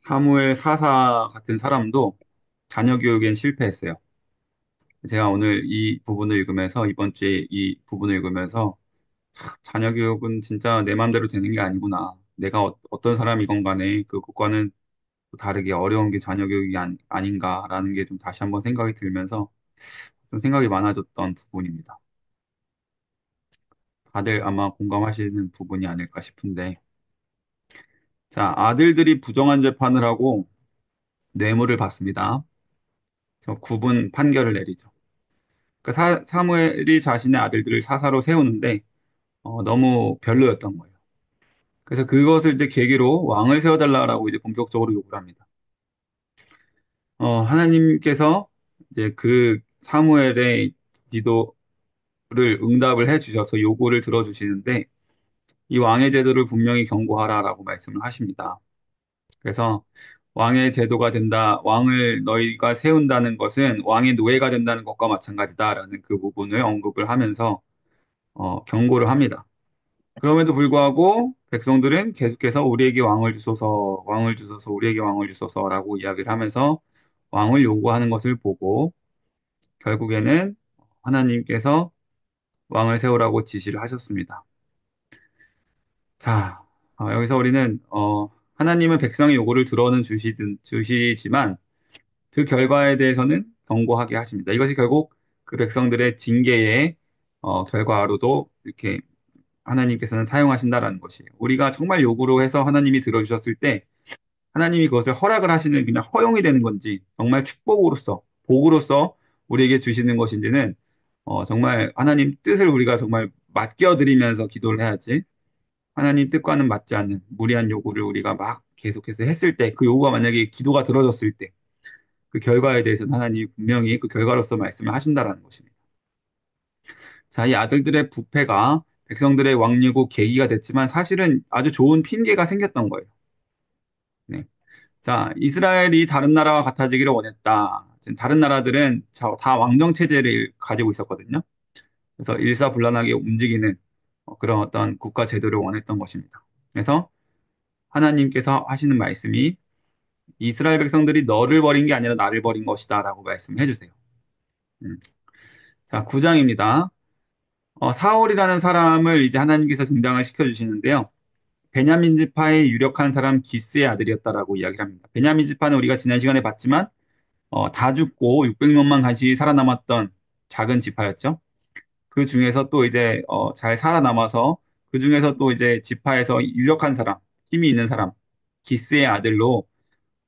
사무엘 사사 같은 사람도 자녀 교육엔 실패했어요. 제가 오늘 이 부분을 읽으면서, 이번 주에 이 부분을 읽으면서, 자녀 교육은 진짜 내 마음대로 되는 게 아니구나. 내가 떤 사람이건 간에 그것과는 또 다르게 어려운 게 자녀 교육이 아닌가라는 게 좀 다시 한번 생각이 들면서 좀 생각이 많아졌던 부분입니다. 다들 아마 공감하시는 부분이 아닐까 싶은데, 자, 아들들이 부정한 재판을 하고 뇌물을 받습니다. 그래서 구분 판결을 내리죠. 그 사무엘이 자신의 아들들을 사사로 세우는데 너무 별로였던 거예요. 그래서 그것을 이제 계기로 왕을 세워달라고 이제 본격적으로 요구를 합니다. 하나님께서 이제 그 사무엘의 기도를 응답을 해주셔서 요구를 들어주시는데 이 왕의 제도를 분명히 경고하라라고 말씀을 하십니다. 그래서 왕의 제도가 된다, 왕을 너희가 세운다는 것은 왕의 노예가 된다는 것과 마찬가지다라는 그 부분을 언급을 하면서 경고를 합니다. 그럼에도 불구하고 백성들은 계속해서 우리에게 왕을 주소서, 왕을 주소서, 우리에게 왕을 주소서라고 이야기를 하면서 왕을 요구하는 것을 보고 결국에는 하나님께서 왕을 세우라고 지시를 하셨습니다. 자, 여기서 우리는 하나님은 백성의 요구를 들어는 주시지만 그 결과에 대해서는 경고하게 하십니다. 이것이 결국 그 백성들의 징계의 결과로도 이렇게 하나님께서는 사용하신다라는 것이에요. 우리가 정말 요구로 해서 하나님이 들어주셨을 때 하나님이 그것을 허락을 하시는 그냥 허용이 되는 건지 정말 축복으로서 복으로서 우리에게 주시는 것인지는 정말 하나님 뜻을 우리가 정말 맡겨드리면서 기도를 해야지 하나님 뜻과는 맞지 않는 무리한 요구를 우리가 막 계속해서 했을 때 그 요구가 만약에 기도가 들어졌을 때 그 결과에 대해서는 하나님이 분명히 그 결과로서 말씀을 하신다라는 것입니다. 자, 이 아들들의 부패가 백성들의 왕리고 계기가 됐지만 사실은 아주 좋은 핑계가 생겼던 거예요. 네. 자, 이스라엘이 다른 나라와 같아지기를 원했다. 지금 다른 나라들은 다 왕정 체제를 가지고 있었거든요. 그래서 일사불란하게 움직이는 그런 어떤 국가 제도를 원했던 것입니다. 그래서 하나님께서 하시는 말씀이 이스라엘 백성들이 너를 버린 게 아니라 나를 버린 것이다라고 말씀해 주세요. 음. 자, 9장입니다. 사울이라는 사람을 이제 하나님께서 등장을 시켜주시는데요. 베냐민 지파의 유력한 사람 기스의 아들이었다라고 이야기를 합니다. 베냐민 지파는 우리가 지난 시간에 봤지만 다 죽고 600명만 간신히 살아남았던 작은 지파였죠. 그 중에서 또 이제 잘 살아남아서 그 중에서 또 이제 지파에서 유력한 사람, 힘이 있는 사람, 기스의 아들로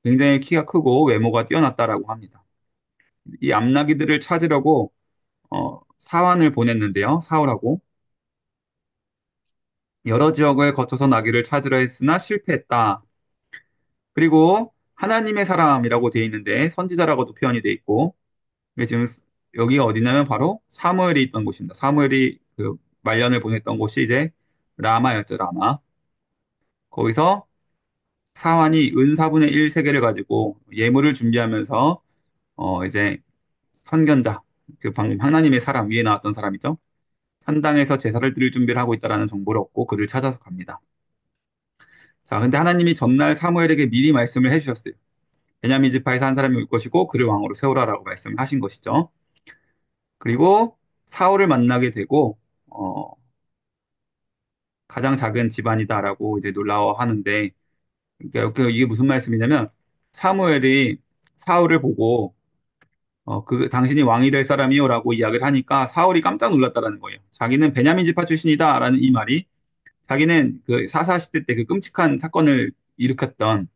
굉장히 키가 크고 외모가 뛰어났다라고 합니다. 이 암나기들을 찾으려고 사환을 보냈는데요. 사울하고 여러 지역을 거쳐서 나귀를 찾으려 했으나 실패했다. 그리고 하나님의 사람이라고 되어 있는데 선지자라고도 표현이 되어 있고 이게 지금 여기가 어디냐면 바로 사무엘이 있던 곳입니다. 사무엘이 그 말년을 보냈던 곳이 이제 라마였죠, 라마. 거기서 사환이 은 4분의 1 세계를 가지고 예물을 준비하면서 이제 선견자, 그 방금 하나님의 사람 위에 나왔던 사람이죠. 산당에서 제사를 드릴 준비를 하고 있다라는 정보를 얻고 그를 찾아서 갑니다. 자, 근데 하나님이 전날 사무엘에게 미리 말씀을 해주셨어요. 베냐민 지파에서 한 사람이 올 것이고 그를 왕으로 세우라라고 말씀을 하신 것이죠. 그리고 사울을 만나게 되고 어, 가장 작은 집안이다라고 이제 놀라워하는데 그러니까 이게 무슨 말씀이냐면 사무엘이 사울을 보고 그 당신이 왕이 될 사람이요라고 이야기를 하니까 사울이 깜짝 놀랐다라는 거예요. 자기는 베냐민 지파 출신이다라는 이 말이 자기는 그 사사 시대 때 그 끔찍한 사건을 일으켰던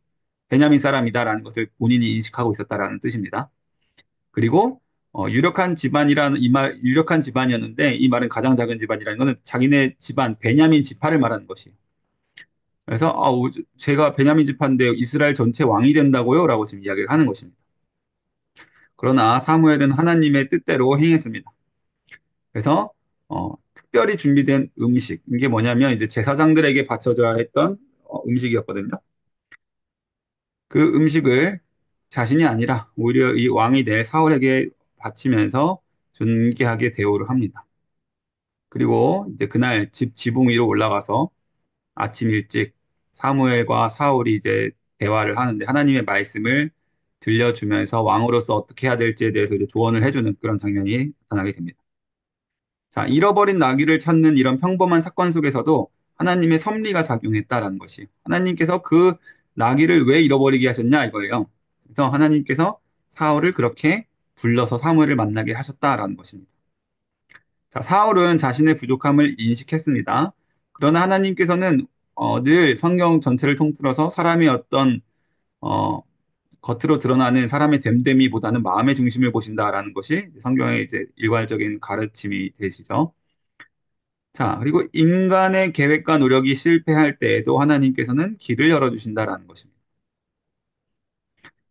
베냐민 사람이다라는 것을 본인이 인식하고 있었다라는 뜻입니다. 그리고 유력한 집안이라는 이 말, 유력한 집안이었는데 이 말은 가장 작은 집안이라는 것은 자기네 집안 베냐민 지파를 말하는 것이에요. 그래서 제가 베냐민 지파인데 이스라엘 전체 왕이 된다고요?라고 지금 이야기를 하는 것입니다. 그러나 사무엘은 하나님의 뜻대로 행했습니다. 그래서 특별히 준비된 음식 이게 뭐냐면 이제 제사장들에게 바쳐줘야 했던 음식이었거든요. 그 음식을 자신이 아니라 오히려 이 왕이 될 사울에게 바치면서 존귀하게 대우를 합니다. 그리고 이제 그날 지붕 위로 올라가서 아침 일찍 사무엘과 사울이 이제 대화를 하는데 하나님의 말씀을 들려주면서 왕으로서 어떻게 해야 될지에 대해서 이제 조언을 해주는 그런 장면이 나타나게 됩니다. 자, 잃어버린 나귀를 찾는 이런 평범한 사건 속에서도 하나님의 섭리가 작용했다라는 것이 하나님께서 그 나귀를 왜 잃어버리게 하셨냐 이거예요. 그래서 하나님께서 사울을 그렇게 불러서 사무엘을 만나게 하셨다라는 것입니다. 자, 사울은 자신의 부족함을 인식했습니다. 그러나 하나님께서는 늘 성경 전체를 통틀어서 사람의 어떤 어, 겉으로 드러나는 사람의 됨됨이보다는 마음의 중심을 보신다라는 것이 성경의 이제 일괄적인 가르침이 되시죠. 자, 그리고 인간의 계획과 노력이 실패할 때에도 하나님께서는 길을 열어주신다라는 것입니다.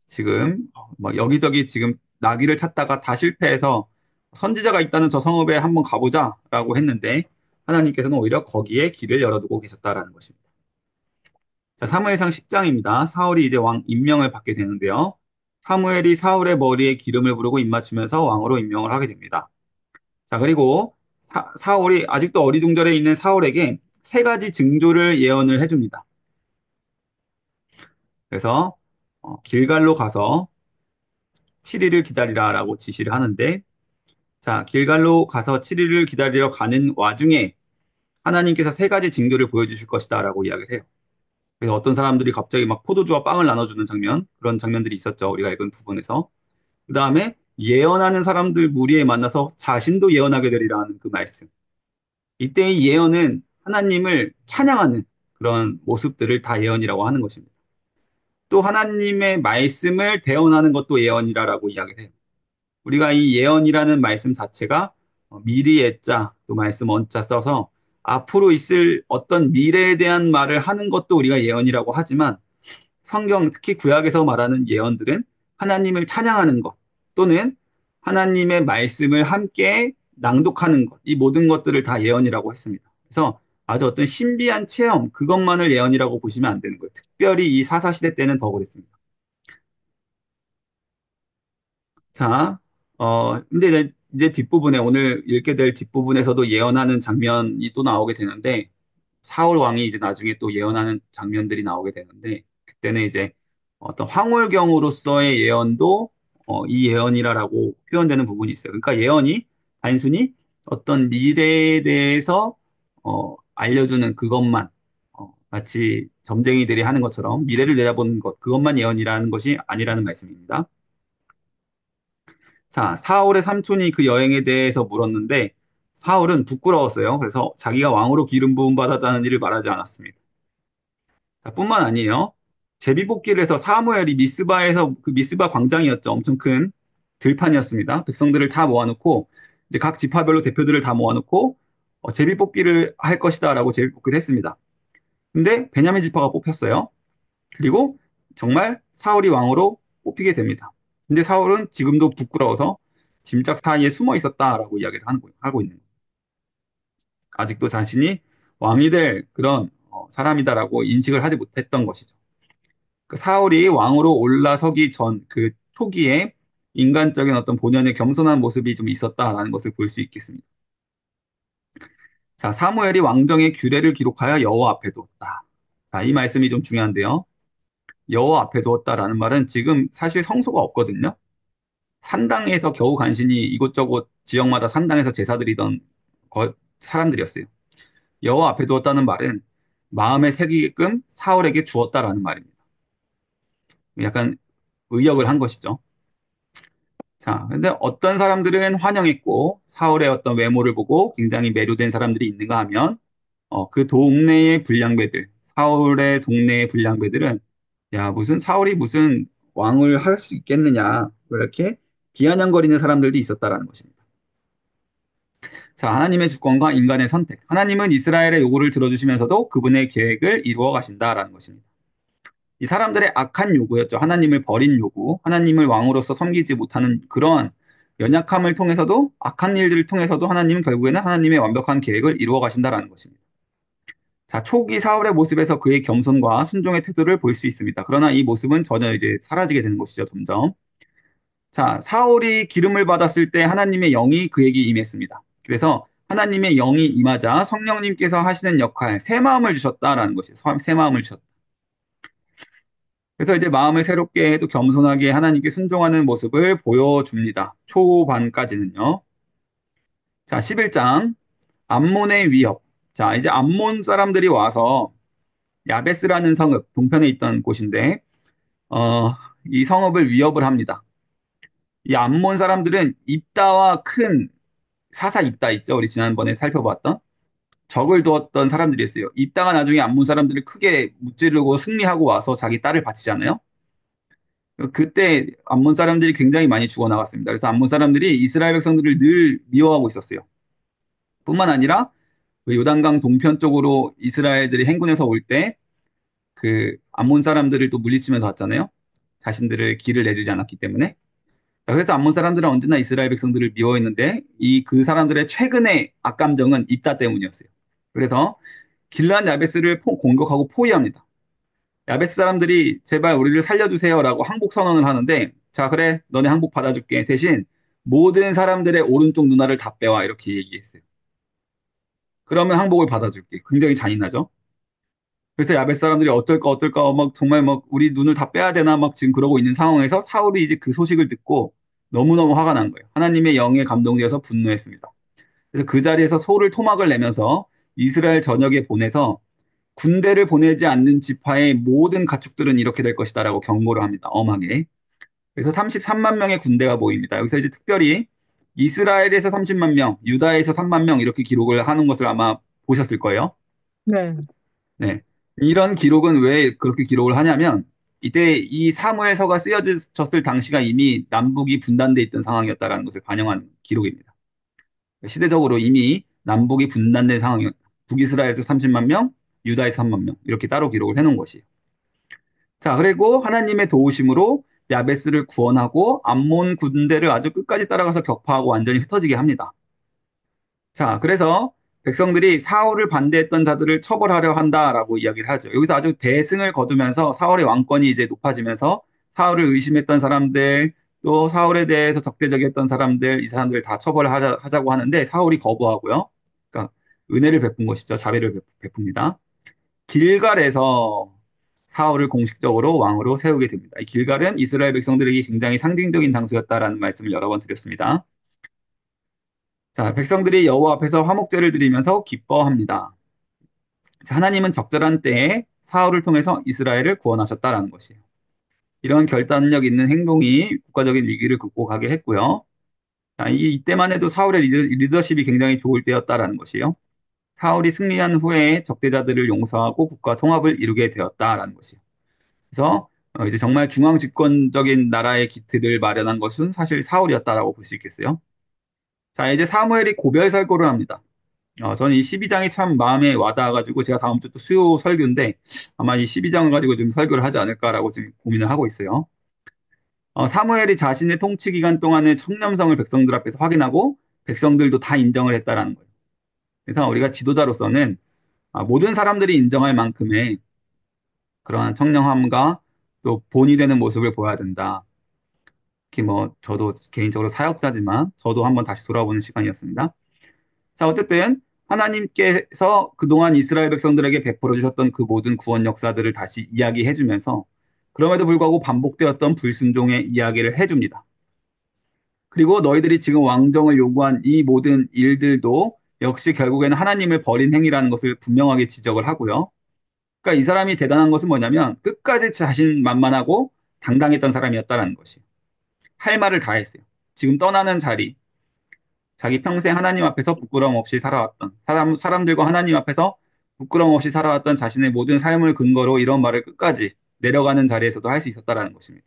지금 뭐 여기저기 지금 나귀를 찾다가 다 실패해서 선지자가 있다는 저 성읍에 한번 가보자라고 했는데 하나님께서는 오히려 거기에 길을 열어두고 계셨다라는 것입니다. 자, 사무엘상 10장입니다. 사울이 이제 왕 임명을 받게 되는데요. 사무엘이 사울의 머리에 기름을 부르고 입맞추면서 왕으로 임명을 하게 됩니다. 자, 그리고 사울이 아직도 어리둥절해 있는 사울에게 세 가지 징조를 예언을 해줍니다. 그래서 길갈로 가서 7일을 기다리라라고 지시를 하는데 자, 길갈로 가서 7일을 기다리러 가는 와중에 하나님께서 세 가지 징조를 보여주실 것이다라고 이야기를 해요. 그래서 어떤 사람들이 갑자기 막 포도주와 빵을 나눠주는 장면, 그런 장면들이 있었죠. 우리가 읽은 부분에서. 그 다음에 예언하는 사람들 무리에 만나서 자신도 예언하게 되리라는 그 말씀. 이때의 예언은 하나님을 찬양하는 그런 모습들을 다 예언이라고 하는 것입니다. 또 하나님의 말씀을 대언하는 것도 예언이라고 이야기를 해요. 우리가 이 예언이라는 말씀 자체가 미리의 자, 또 말씀 원자 써서 앞으로 있을 어떤 미래에 대한 말을 하는 것도 우리가 예언이라고 하지만 성경, 특히 구약에서 말하는 예언들은 하나님을 찬양하는 것 또는 하나님의 말씀을 함께 낭독하는 것, 이 모든 것들을 다 예언이라고 했습니다. 그래서 아주 어떤 신비한 체험, 그것만을 예언이라고 보시면 안 되는 거예요. 특별히 이 사사시대 때는 더 그랬습니다. 자, 근데 이제 뒷부분에 오늘 읽게 될 뒷부분에서도 예언하는 장면이 또 나오게 되는데 사울 왕이 이제 나중에 또 예언하는 장면들이 나오게 되는데 그때는 이제 어떤 황홀경으로서의 예언도 이 예언이라고 표현되는 부분이 있어요. 그러니까 예언이 단순히 어떤 미래에 대해서 알려주는 그것만 마치 점쟁이들이 하는 것처럼 미래를 내다보는 것 그것만 예언이라는 것이 아니라는 말씀입니다. 자, 사울의 삼촌이 그 여행에 대해서 물었는데 사울은 부끄러웠어요. 그래서 자기가 왕으로 기름 부음 받았다는 일을 말하지 않았습니다. 자, 뿐만 아니에요. 제비뽑기를 해서 사무엘이 미스바에서 그 미스바 광장이었죠. 엄청 큰 들판이었습니다. 백성들을 다 모아놓고 이제 각 지파별로 대표들을 다 모아놓고 제비뽑기를 할 것이다라고 제비뽑기를 했습니다. 근데 베냐민 지파가 뽑혔어요. 그리고 정말 사울이 왕으로 뽑히게 됩니다. 근데 사울은 지금도 부끄러워서 짐작 사이에 숨어 있었다라고 이야기를 하고 있는 거예요. 아직도 자신이 왕이 될 그런 사람이다라고 인식을 하지 못했던 것이죠. 그 사울이 왕으로 올라서기 전 그 초기에 인간적인 어떤 본연의 겸손한 모습이 좀 있었다라는 것을 볼 수 있겠습니다. 자, 사무엘이 왕정의 규례를 기록하여 여호와 앞에 두었다. 자, 이 말씀이 좀 중요한데요. 여호와 앞에 두었다라는 말은 지금 사실 성소가 없거든요. 산당에서 겨우 간신히 이곳저곳 지역마다 산당에서 제사 드리던 사람들이었어요. 여호와 앞에 두었다는 말은 마음에 새기게끔 사울에게 주었다라는 말입니다. 약간 의역을 한 것이죠. 자, 근데 어떤 사람들은 환영했고 사울의 어떤 외모를 보고 굉장히 매료된 사람들이 있는가 하면 그 동네의 불량배들, 사울의 동네의 불량배들은 야, 무슨 사울이 무슨 왕을 할 수 있겠느냐 이렇게 비아냥거리는 사람들도 있었다라는 것입니다. 자, 하나님의 주권과 인간의 선택. 하나님은 이스라엘의 요구를 들어주시면서도 그분의 계획을 이루어 가신다라는 것입니다. 이 사람들의 악한 요구였죠. 하나님을 버린 요구, 하나님을 왕으로서 섬기지 못하는 그런 연약함을 통해서도 악한 일들을 통해서도 하나님은 결국에는 하나님의 완벽한 계획을 이루어 가신다라는 것입니다. 자, 초기 사울의 모습에서 그의 겸손과 순종의 태도를 볼 수 있습니다. 그러나 이 모습은 전혀 이제 사라지게 되는 것이죠, 점점. 자, 사울이 기름을 받았을 때 하나님의 영이 그에게 임했습니다. 그래서 하나님의 영이 임하자 성령님께서 하시는 역할, 새 마음을 주셨다라는 것이에요. 새 마음을 주셨다. 그래서 이제 마음을 새롭게 해도 겸손하게 하나님께 순종하는 모습을 보여줍니다. 초반까지는요. 자, 11장. 암몬의 위협. 자, 이제 암몬 사람들이 와서 야베스라는 성읍, 동편에 있던 곳인데, 어, 이 성읍을 위협을 합니다. 이 암몬 사람들은 입다와 큰 사사 입다 있죠? 우리 지난번에 살펴봤던 적을 두었던 사람들이었어요. 입다가 나중에 암몬 사람들을 크게 무찌르고 승리하고 와서 자기 딸을 바치잖아요. 그때 암몬 사람들이 굉장히 많이 죽어나갔습니다. 그래서 암몬 사람들이 이스라엘 백성들을 늘 미워하고 있었어요. 뿐만 아니라 그 요단강 동편 쪽으로 이스라엘들이 행군해서 올 때 그 암몬 사람들을 또 물리치면서 왔잖아요. 자신들을 길을 내주지 않았기 때문에. 자, 그래서 암몬 사람들은 언제나 이스라엘 백성들을 미워했는데 이 그 사람들의 최근의 악감정은 입다 때문이었어요. 그래서 길란 야베스를 공격하고 포위합니다. 야베스 사람들이 제발 우리를 살려주세요라고 항복 선언을 하는데 자 그래 너네 항복 받아줄게 대신 모든 사람들의 오른쪽 눈알을 다 빼와 이렇게 얘기했어요. 그러면 항복을 받아줄게. 굉장히 잔인하죠. 그래서 야베스 사람들이 어떨까 어떨까 막 정말 막 우리 눈을 다 빼야 되나 막 지금 그러고 있는 상황에서 사울이 이제 그 소식을 듣고 너무너무 화가 난 거예요. 하나님의 영에 감동되어서 분노했습니다. 그래서 그 자리에서 소를 토막을 내면서 이스라엘 전역에 보내서 군대를 보내지 않는 지파의 모든 가축들은 이렇게 될 것이다라고 경고를 합니다. 엄하게. 그래서 33만 명의 군대가 모입니다. 여기서 이제 특별히 이스라엘에서 30만 명, 유다에서 3만 명 이렇게 기록을 하는 것을 아마 보셨을 거예요. 네. 네. 이런 기록은 왜 그렇게 기록을 하냐면 이때 이 사무엘서가 쓰여졌을 당시가 이미 남북이 분단돼 있던 상황이었다라는 것을 반영한 기록입니다. 시대적으로 이미 남북이 분단된 상황이었다. 북이스라엘에서 30만 명, 유다에서 3만 명 이렇게 따로 기록을 해놓은 것이에요. 자, 그리고 하나님의 도우심으로 야베스를 구원하고 암몬 군대를 아주 끝까지 따라가서 격파하고 완전히 흩어지게 합니다. 자, 그래서 백성들이 사울을 반대했던 자들을 처벌하려 한다라고 이야기를 하죠. 여기서 아주 대승을 거두면서 사울의 왕권이 이제 높아지면서 사울을 의심했던 사람들, 또 사울에 대해서 적대적이었던 사람들, 이 사람들을 다 처벌하자고 하는데 사울이 거부하고요. 그러니까 은혜를 베푼 것이죠. 자비를 베풉니다. 길갈에서 사울을 공식적으로 왕으로 세우게 됩니다. 이 길갈은 이스라엘 백성들에게 굉장히 상징적인 장소였다라는 말씀을 여러 번 드렸습니다. 자, 백성들이 여호와 앞에서 화목제를 드리면서 기뻐합니다. 자, 하나님은 적절한 때에 사울을 통해서 이스라엘을 구원하셨다라는 것이에요. 이런 결단력 있는 행동이 국가적인 위기를 극복하게 했고요. 자, 이때만 해도 사울의 리더십이 굉장히 좋을 때였다라는 것이에요. 사울이 승리한 후에 적대자들을 용서하고 국가 통합을 이루게 되었다라는 것이에요. 그래서 이제 정말 중앙 집권적인 나라의 기틀을 마련한 것은 사실 사울이었다라고 볼 수 있겠어요. 자, 이제 사무엘이 고별설교를 합니다. 저는 이 12장이 참 마음에 와닿아가지고 제가 다음 주 또 수요 설교인데 아마 이 12장을 가지고 좀 설교를 하지 않을까라고 지금 고민을 하고 있어요. 사무엘이 자신의 통치 기간 동안의 청렴성을 백성들 앞에서 확인하고 백성들도 다 인정을 했다라는 거예요. 그래서 우리가 지도자로서는 모든 사람들이 인정할 만큼의 그러한 청렴함과 또 본이 되는 모습을 보여야 된다. 특히 뭐 저도 개인적으로 사역자지만 저도 한번 다시 돌아보는 시간이었습니다. 자, 어쨌든 하나님께서 그동안 이스라엘 백성들에게 베풀어 주셨던 그 모든 구원 역사들을 다시 이야기해 주면서 그럼에도 불구하고 반복되었던 불순종의 이야기를 해줍니다. 그리고 너희들이 지금 왕정을 요구한 이 모든 일들도 역시 결국에는 하나님을 버린 행위라는 것을 분명하게 지적을 하고요. 그러니까 이 사람이 대단한 것은 뭐냐면 끝까지 자신만만하고 당당했던 사람이었다라는 것이. 할 말을 다 했어요. 지금 떠나는 자리, 자기 평생 하나님 앞에서 부끄러움 없이 살아왔던 사람들과 하나님 앞에서 부끄러움 없이 살아왔던 자신의 모든 삶을 근거로 이런 말을 끝까지 내려가는 자리에서도 할 수 있었다라는 것입니다.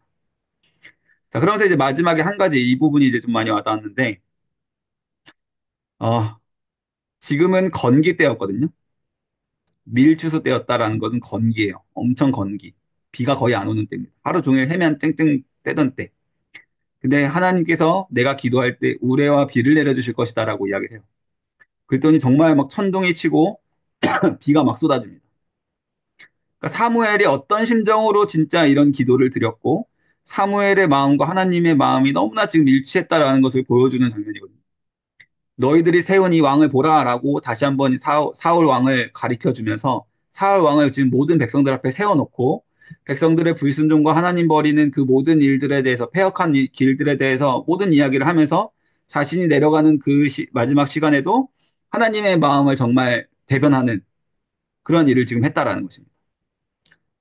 자, 그러면서 이제 마지막에 한 가지 이 부분이 이제 좀 많이 와닿았는데, 어, 지금은 건기 때였거든요. 밀추수 때였다라는 것은 건기예요. 엄청 건기. 비가 거의 안 오는 때입니다. 하루 종일 해면 쨍쨍 떼던 때. 근데 하나님께서 내가 기도할 때 우레와 비를 내려주실 것이다라고 이야기를 해요. 그랬더니 정말 막 천둥이 치고 비가 막 쏟아집니다. 그러니까 사무엘이 어떤 심정으로 진짜 이런 기도를 드렸고 사무엘의 마음과 하나님의 마음이 너무나 지금 일치했다라는 것을 보여주는 장면이거든요. 너희들이 세운 이 왕을 보라라고 다시 한번 사울 왕을 가리켜 주면서 사울 왕을 지금 모든 백성들 앞에 세워놓고 백성들의 불순종과 하나님 버리는 그 모든 일들에 대해서 패역한 길들에 대해서 모든 이야기를 하면서 자신이 내려가는 그 마지막 시간에도 하나님의 마음을 정말 대변하는 그런 일을 지금 했다라는 것입니다.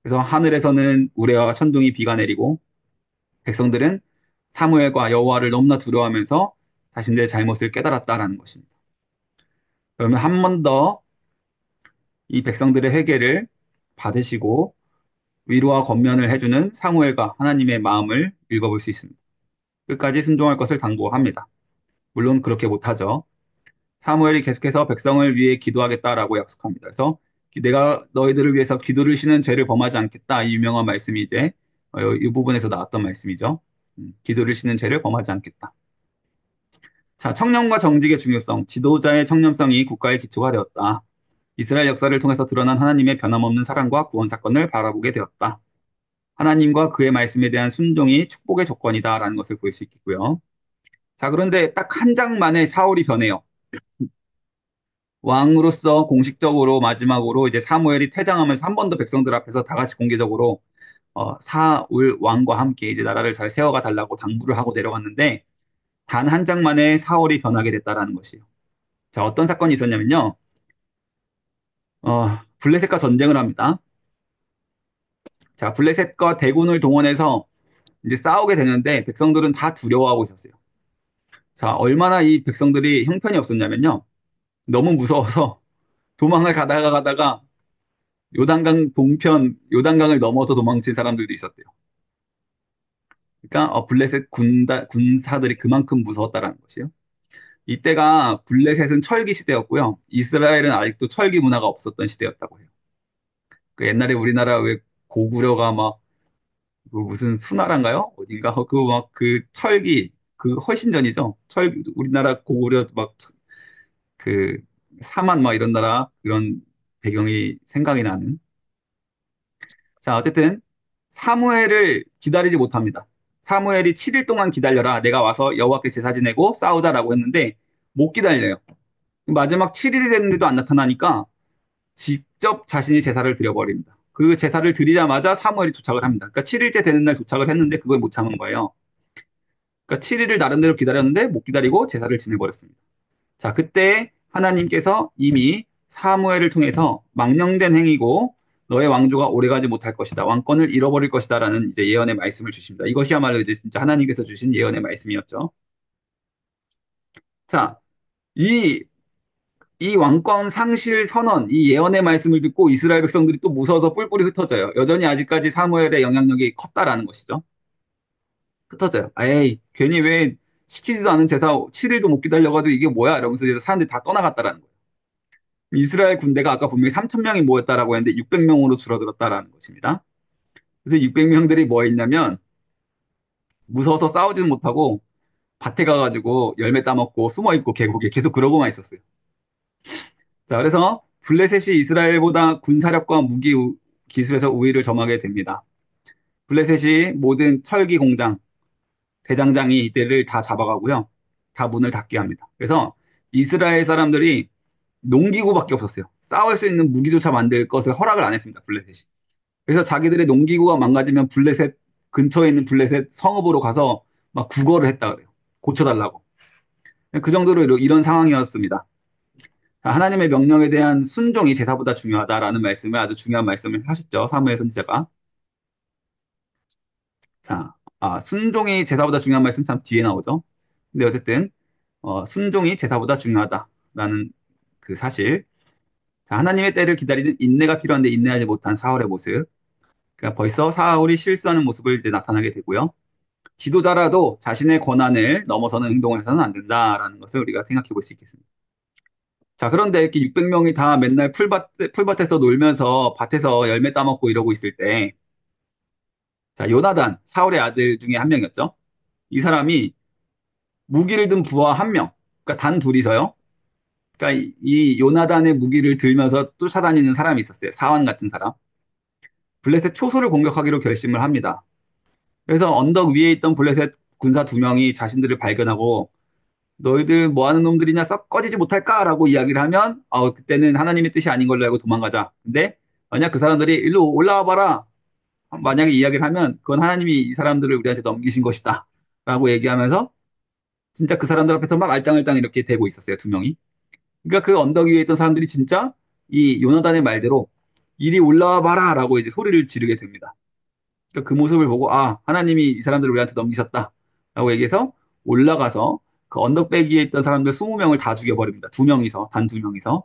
그래서 하늘에서는 우레와 천둥이 비가 내리고 백성들은 사무엘과 여호와를 너무나 두려워하면서 자신들의 잘못을 깨달았다라는 것입니다. 그러면 한 번 더 이 백성들의 회개를 받으시고 위로와 권면을 해주는 사무엘과 하나님의 마음을 읽어볼 수 있습니다. 끝까지 순종할 것을 당부합니다. 물론 그렇게 못하죠. 사무엘이 계속해서 백성을 위해 기도하겠다라고 약속합니다. 그래서 내가 너희들을 위해서 기도를 쉬는 죄를 범하지 않겠다. 이 유명한 말씀이 이제 이 부분에서 나왔던 말씀이죠. 기도를 쉬는 죄를 범하지 않겠다. 자, 청년과 정직의 중요성, 지도자의 청렴성이 국가의 기초가 되었다. 이스라엘 역사를 통해서 드러난 하나님의 변함없는 사랑과 구원 사건을 바라보게 되었다. 하나님과 그의 말씀에 대한 순종이 축복의 조건이다라는 것을 볼 수 있겠고요. 자, 그런데 딱 한 장만에 사울이 변해요. 왕으로서 공식적으로 마지막으로 이제 사무엘이 퇴장하면서 한 번 더 백성들 앞에서 다 같이 공개적으로 사울 왕과 함께 이제 나라를 잘 세워가 달라고 당부를 하고 내려갔는데 단 한 장만에 사울이 변하게 됐다라는 것이에요. 자, 어떤 사건이 있었냐면요. 블레셋과 전쟁을 합니다. 자, 블레셋과 대군을 동원해서 이제 싸우게 되는데 백성들은 다 두려워하고 있었어요. 자, 얼마나 이 백성들이 형편이 없었냐면요. 너무 무서워서 도망을 가다가 요단강 동편, 요단강을 넘어서 도망친 사람들도 있었대요. 그러니까 블레셋 군사들이 그만큼 무서웠다라는 것이요. 이때가 블레셋은 철기 시대였고요. 이스라엘은 아직도 철기 문화가 없었던 시대였다고 해요. 그 옛날에 우리나라 왜 고구려가 막 그 무슨 수나라인가요? 어딘가 그 막 그 철기 그 훨씬 전이죠. 우리나라 고구려 막 그 사만 막 이런 나라 그런 배경이 생각이 나는. 자, 어쨌든 사무엘을 기다리지 못합니다. 사무엘이 7일 동안 기다려라. 내가 와서 여호와께 제사 지내고 싸우자라고 했는데 못 기다려요. 마지막 7일이 됐는데도 안 나타나니까 직접 자신이 제사를 드려버립니다. 그 제사를 드리자마자 사무엘이 도착을 합니다. 그러니까 7일째 되는 날 도착을 했는데 그걸 못 참은 거예요. 그러니까 7일을 나름대로 기다렸는데 못 기다리고 제사를 지내버렸습니다. 자, 그때 하나님께서 이미 사무엘을 통해서 망령된 행위고 너의 왕조가 오래가지 못할 것이다. 왕권을 잃어버릴 것이다라는 이제 예언의 말씀을 주십니다. 이것이야말로 이제 진짜 하나님께서 주신 예언의 말씀이었죠. 자, 이, 이 왕권 상실 선언, 이 예언의 말씀을 듣고 이스라엘 백성들이 또 무서워서 뿔뿔이 흩어져요. 여전히 아직까지 사무엘의 영향력이 컸다라는 것이죠. 흩어져요. 에이, 괜히 왜 시키지도 않은 제사 7일도 못 기다려가지고 이게 뭐야? 이러면서 이제 사람들이 다 떠나갔다라는 거예요. 이스라엘 군대가 아까 분명히 3천 명이 모였다라고 했는데 600명으로 줄어들었다라는 것입니다. 그래서 600명들이 뭐 했냐면 무서워서 싸우지는 못하고 밭에 가가지고 열매 따먹고 숨어 있고 계곡에 계속 그러고만 있었어요. 자, 그래서 블레셋이 이스라엘보다 군사력과 무기 기술에서 우위를 점하게 됩니다. 블레셋이 모든 철기 공장, 대장장이 이때를 다 잡아가고요. 다 문을 닫게 합니다. 그래서 이스라엘 사람들이 농기구밖에 없었어요. 싸울 수 있는 무기조차 만들 것을 허락을 안 했습니다. 블레셋이. 그래서 자기들의 농기구가 망가지면 블레셋 근처에 있는 블레셋 성읍으로 가서 막 구걸을 했다 그래요. 고쳐달라고. 그 정도로 이런 상황이었습니다. 하나님의 명령에 대한 순종이 제사보다 중요하다라는 말씀을 아주 중요한 말씀을 하셨죠. 사무엘 선지자가. 자, 순종이 제사보다 중요한 말씀 참 뒤에 나오죠. 근데 어쨌든 순종이 제사보다 중요하다라는 그 사실. 자, 하나님의 때를 기다리는 인내가 필요한데 인내하지 못한 사울의 모습. 그러니까 벌써 사울이 실수하는 모습을 이제 나타나게 되고요. 지도자라도 자신의 권한을 넘어서는 행동을 해서는 안 된다라는 것을 우리가 생각해 볼 수 있겠습니다. 자, 그런데 이렇게 600명이 다 맨날 풀밭에서 놀면서 밭에서 열매 따먹고 이러고 있을 때, 자, 요나단, 사울의 아들 중에 한 명이었죠. 이 사람이 무기를 든 부하 한 명, 그러니까 단 둘이서요. 그러니까 이 요나단의 무기를 들면서 쫓아다니는 사람이 있었어요. 사환 같은 사람. 블레셋 초소를 공격하기로 결심을 합니다. 그래서 언덕 위에 있던 블레셋 군사 두 명이 자신들을 발견하고 너희들 뭐 하는 놈들이냐 썩 꺼지지 못할까라고 이야기를 하면 그때는 하나님의 뜻이 아닌 걸로 알고 도망가자. 근데 만약 그 사람들이 일로 올라와 봐라. 만약에 이야기를 하면 그건 하나님이 이 사람들을 우리한테 넘기신 것이다. 라고 얘기하면서 진짜 그 사람들 앞에서 막 알짱알짱 이렇게 대고 있었어요, 두 명이. 그러니까 그 언덕 위에 있던 사람들이 진짜 이 요나단의 말대로 이리 올라와 봐라 라고 이제 소리를 지르게 됩니다. 그러니까 그 모습을 보고 아, 하나님이 이 사람들을 우리한테 넘기셨다. 라고 얘기해서 올라가서 그 언덕배기에 있던 사람들 20명을 다 죽여버립니다. 두 명이서, 단 두 명이서.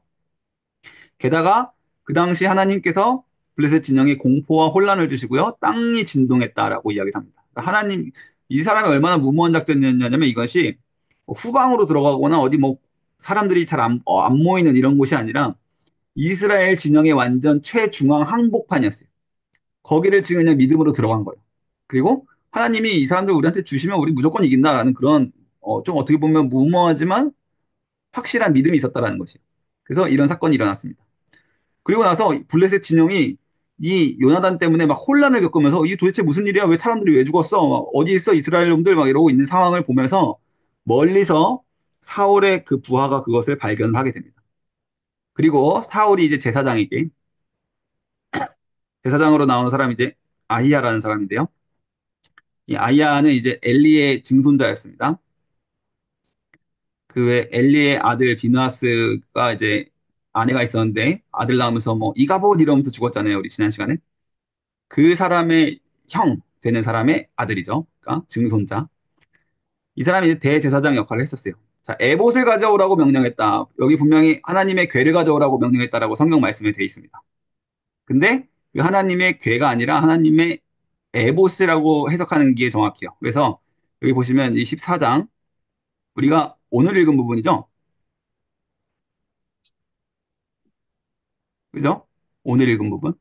게다가 그 당시 하나님께서 블레셋 진영에 공포와 혼란을 주시고요. 땅이 진동했다라고 이야기를 합니다. 그러니까 하나님, 이 사람이 얼마나 무모한 작전이었냐면 이것이 후방으로 들어가거나 어디 뭐 사람들이 잘 안 모이는 이런 곳이 아니라 이스라엘 진영의 완전 최중앙 항복판이었어요. 거기를 지금 그냥 믿음으로 들어간 거예요. 그리고 하나님이 이 사람들 우리한테 주시면 우리 무조건 이긴다라는 그런 좀 어떻게 보면 무모하지만 확실한 믿음이 있었다라는 것이에요. 그래서 이런 사건이 일어났습니다. 그리고 나서 블레셋 진영이 이 요나단 때문에 막 혼란을 겪으면서 이게 도대체 무슨 일이야? 왜 사람들이 왜 죽었어? 막 어디 있어? 이스라엘 놈들 막 이러고 있는 상황을 보면서 멀리서 사울의 그 부하가 그것을 발견을 하게 됩니다. 그리고 사울이 이제 제사장에게 제사장으로 나오는 사람이 이제 아히야라는 사람인데요. 이 아히야는 이제 엘리의 증손자였습니다. 그 외 엘리의 아들 비느하스가 이제 아내가 있었는데 아들 낳으면서 뭐 이가봇 이러면서 죽었잖아요. 우리 지난 시간에. 그 사람의 형 되는 사람의 아들이죠. 그러니까 증손자. 이 사람이 이제 대제사장 역할을 했었어요. 자, 에봇을 가져오라고 명령했다. 여기 분명히 하나님의 괴를 가져오라고 명령했다라고 성경 말씀에 되어 있습니다. 근데 그 하나님의 괴가 아니라 하나님의 에봇이라고 해석하는 게 정확해요. 그래서 여기 보시면 이 14장 우리가 오늘 읽은 부분이죠. 그죠? 오늘 읽은 부분.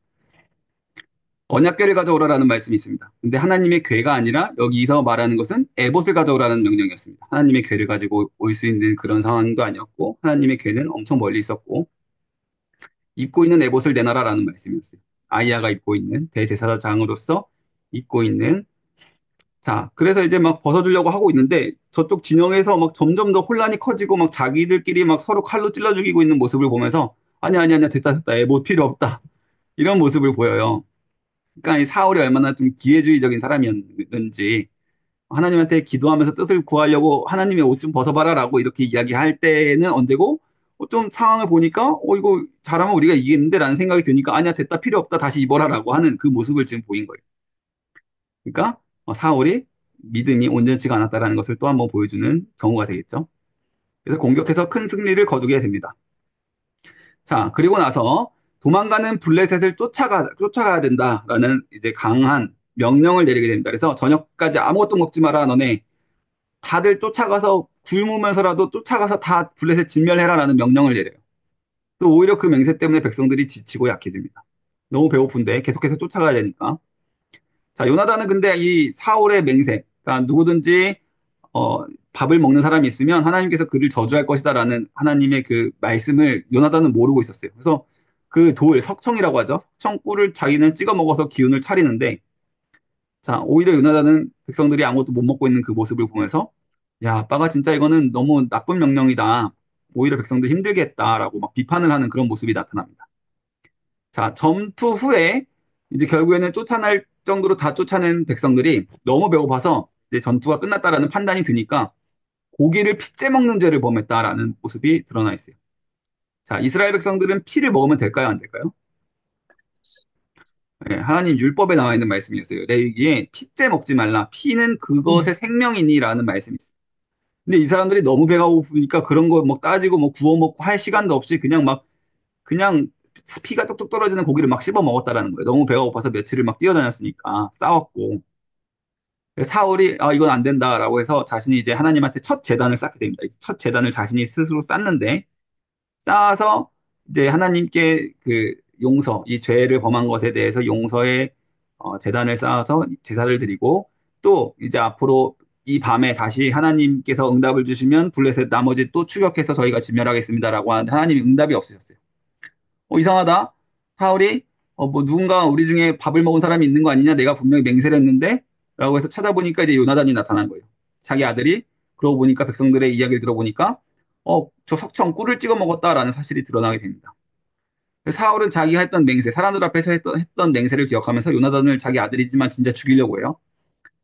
언약궤를 가져오라라는 말씀이 있습니다. 근데 하나님의 궤가 아니라 여기서 말하는 것은 에봇을 가져오라는 명령이었습니다. 하나님의 궤를 가지고 올 수 있는 그런 상황도 아니었고 하나님의 궤는 엄청 멀리 있었고 입고 있는 에봇을 내놔라라는 말씀이었어요. 아이야가 입고 있는 대제사장으로서 입고 있는 자, 그래서 이제 막 벗어주려고 하고 있는데 저쪽 진영에서 막 점점 더 혼란이 커지고 막 자기들끼리 막 서로 칼로 찔러 죽이고 있는 모습을 보면서 아니 아니 아니야 됐다 됐다 에봇 필요 없다 이런 모습을 보여요. 그러니까 이 사울이 얼마나 좀 기회주의적인 사람이었는지 하나님한테 기도하면서 뜻을 구하려고 하나님의 옷 좀 벗어봐라라고 이렇게 이야기할 때는 언제고 좀 상황을 보니까 이거 잘하면 우리가 이기겠는데라는 생각이 드니까 아니야 됐다 필요 없다 다시 입어라라고 하는 그 모습을 지금 보인 거예요. 그러니까 사울이 믿음이 온전치가 않았다라는 것을 또 한 번 보여주는 경우가 되겠죠. 그래서 공격해서 큰 승리를 거두게 됩니다. 자, 그리고 나서 도망가는 블레셋을 쫓아가야 된다라는 이제 강한 명령을 내리게 됩니다. 그래서 저녁까지 아무것도 먹지 마라, 너네. 다들 쫓아가서 굶으면서라도 쫓아가서 다 블레셋 진멸해라라는 명령을 내려요. 또 오히려 그 맹세 때문에 백성들이 지치고 약해집니다. 너무 배고픈데 계속해서 쫓아가야 되니까. 자, 요나단은 근데 이 사울의 맹세, 그러니까 누구든지 밥을 먹는 사람이 있으면 하나님께서 그를 저주할 것이다라는 하나님의 그 말씀을 요나단은 모르고 있었어요. 그래서 그 석청이라고 하죠. 석청꿀을 자기는 찍어 먹어서 기운을 차리는데, 자, 오히려 요나단은 백성들이 아무것도 못 먹고 있는 그 모습을 보면서, 야, 아빠가 진짜 이거는 너무 나쁜 명령이다. 오히려 백성들 힘들게 했다라고 막 비판을 하는 그런 모습이 나타납니다. 자, 점투 후에 이제 결국에는 쫓아낼 정도로 다 쫓아낸 백성들이 너무 배고파서 이제 전투가 끝났다라는 판단이 드니까 고기를 피째 먹는 죄를 범했다라는 모습이 드러나 있어요. 자, 이스라엘 백성들은 피를 먹으면 될까요? 안 될까요? 네, 하나님 율법에 나와 있는 말씀이었어요. 레위기에 피째 먹지 말라. 피는 그것의 생명이니라는 말씀이 있어요. 근데 이 사람들이 너무 배가 고프니까 그런 거 뭐 따지고 뭐 구워 먹고 할 시간도 없이 그냥 피가 뚝뚝 떨어지는 고기를 막 씹어 먹었다라는 거예요. 너무 배가 고파서 며칠을 막 뛰어다녔으니까 싸웠고. 사울이 이건 안 된다라고 해서 자신이 이제 하나님한테 첫 제단을 쌓게 됩니다. 첫 제단을 자신이 스스로 쌓는데 쌓아서 이제 하나님께 그 이 죄를 범한 것에 대해서 용서의 제단을 쌓아서 제사를 드리고 또 이제 앞으로 이 밤에 다시 하나님께서 응답을 주시면 블레셋 나머지 또 추격해서 저희가 진멸하겠습니다라고 하는데 하나님이 응답이 없으셨어요. 이상하다. 사울이 뭐 누군가 우리 중에 밥을 먹은 사람이 있는 거 아니냐? 내가 분명히 맹세를 했는데 라고 해서 찾아보니까 이제 요나단이 나타난 거예요. 자기 아들이 그러고 보니까 백성들의 이야기를 들어보니까 저 석청 꿀을 찍어 먹었다라는 사실이 드러나게 됩니다. 사울은 자기가 했던 맹세, 사람들 앞에서 했던 맹세를 기억하면서 요나단을 자기 아들이지만 진짜 죽이려고 해요.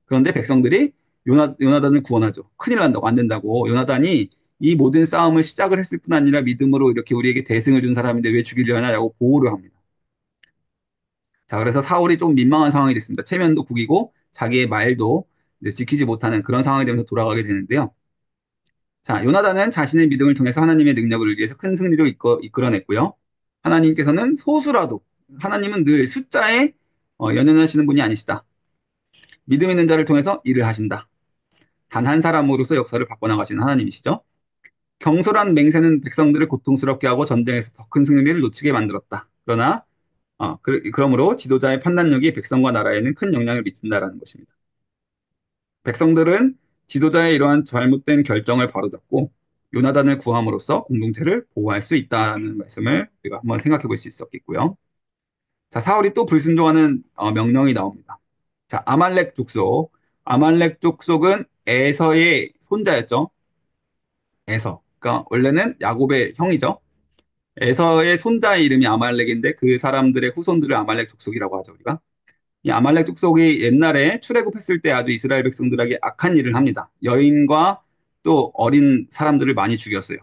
그런데 백성들이 요나단을 구원하죠. 큰일 난다고, 안 된다고. 요나단이 이 모든 싸움을 시작을 했을 뿐 아니라 믿음으로 이렇게 우리에게 대승을 준 사람인데 왜 죽이려 하냐고 보호를 합니다. 자, 그래서 사울이 좀 민망한 상황이 됐습니다. 체면도 구기고 자기의 말도 이제 지키지 못하는 그런 상황이 되면서 돌아가게 되는데요. 자, 요나단은 자신의 믿음을 통해서 하나님의 능력을 위해서 큰 승리를 이끌어냈고요. 하나님께서는 소수라도, 하나님은 늘 숫자에 연연하시는 분이 아니시다. 믿음 있는 자를 통해서 일을 하신다. 단 한 사람으로서 역사를 바꿔나가시는 하나님이시죠. 경솔한 맹세는 백성들을 고통스럽게 하고 전쟁에서 더 큰 승리를 놓치게 만들었다. 그러나 그러므로 지도자의 판단력이 백성과 나라에는 큰 영향을 미친다라는 것입니다. 백성들은 지도자의 이러한 잘못된 결정을 바로잡고 요나단을 구함으로써 공동체를 보호할 수 있다는 말씀을 우리가 한번 생각해 볼 수 있었겠고요. 자, 사울이 또 불순종하는 명령이 나옵니다. 자, 아말렉 족속. 아말렉 족속은 에서의 손자였죠. 에서. 그러니까 원래는 야곱의 형이죠. 에서의 손자의 이름이 아말렉인데 그 사람들의 후손들을 아말렉 족속이라고 하죠, 우리가. 이 아말렉 족속이 옛날에 출애굽했을 때 아주 이스라엘 백성들에게 악한 일을 합니다. 여인과 또 어린 사람들을 많이 죽였어요.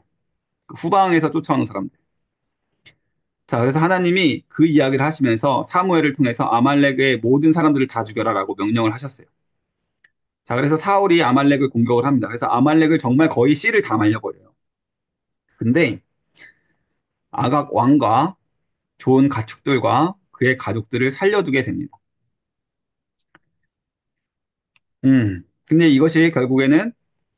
그 후방에서 쫓아오는 사람들. 자, 그래서 하나님이 그 이야기를 하시면서 사무엘을 통해서 아말렉의 모든 사람들을 다 죽여라라고 명령을 하셨어요. 자, 그래서 사울이 아말렉을 공격을 합니다. 그래서 아말렉을 정말 거의 씨를 다 말려버려요. 근데 아각 왕과 좋은 가축들과 그의 가족들을 살려두게 됩니다. 근데 이것이 결국에는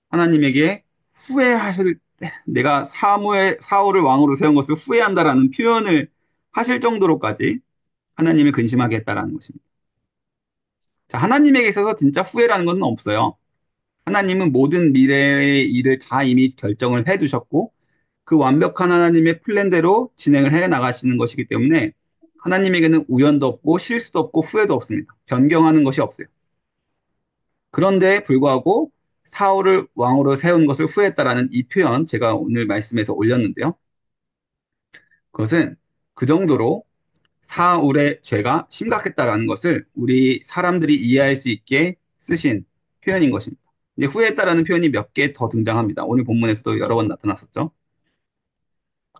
하나님에게 후회하실 때, 내가 사울을 왕으로 세운 것을 후회한다라는 표현을 하실 정도로까지 하나님을 근심하게 했다라는 것입니다. 자, 하나님에게 있어서 진짜 후회라는 것은 없어요. 하나님은 모든 미래의 일을 다 이미 결정을 해 두셨고, 그 완벽한 하나님의 플랜대로 진행을 해 나가시는 것이기 때문에 하나님에게는 우연도 없고 실수도 없고 후회도 없습니다. 변경하는 것이 없어요. 그런데 불구하고 사울을 왕으로 세운 것을 후회했다라는 이 표현 제가 오늘 말씀에서 올렸는데요. 그것은 그 정도로 사울의 죄가 심각했다라는 것을 우리 사람들이 이해할 수 있게 쓰신 표현인 것입니다. 이제 후회했다라는 표현이 몇 개 더 등장합니다. 오늘 본문에서도 여러 번 나타났었죠.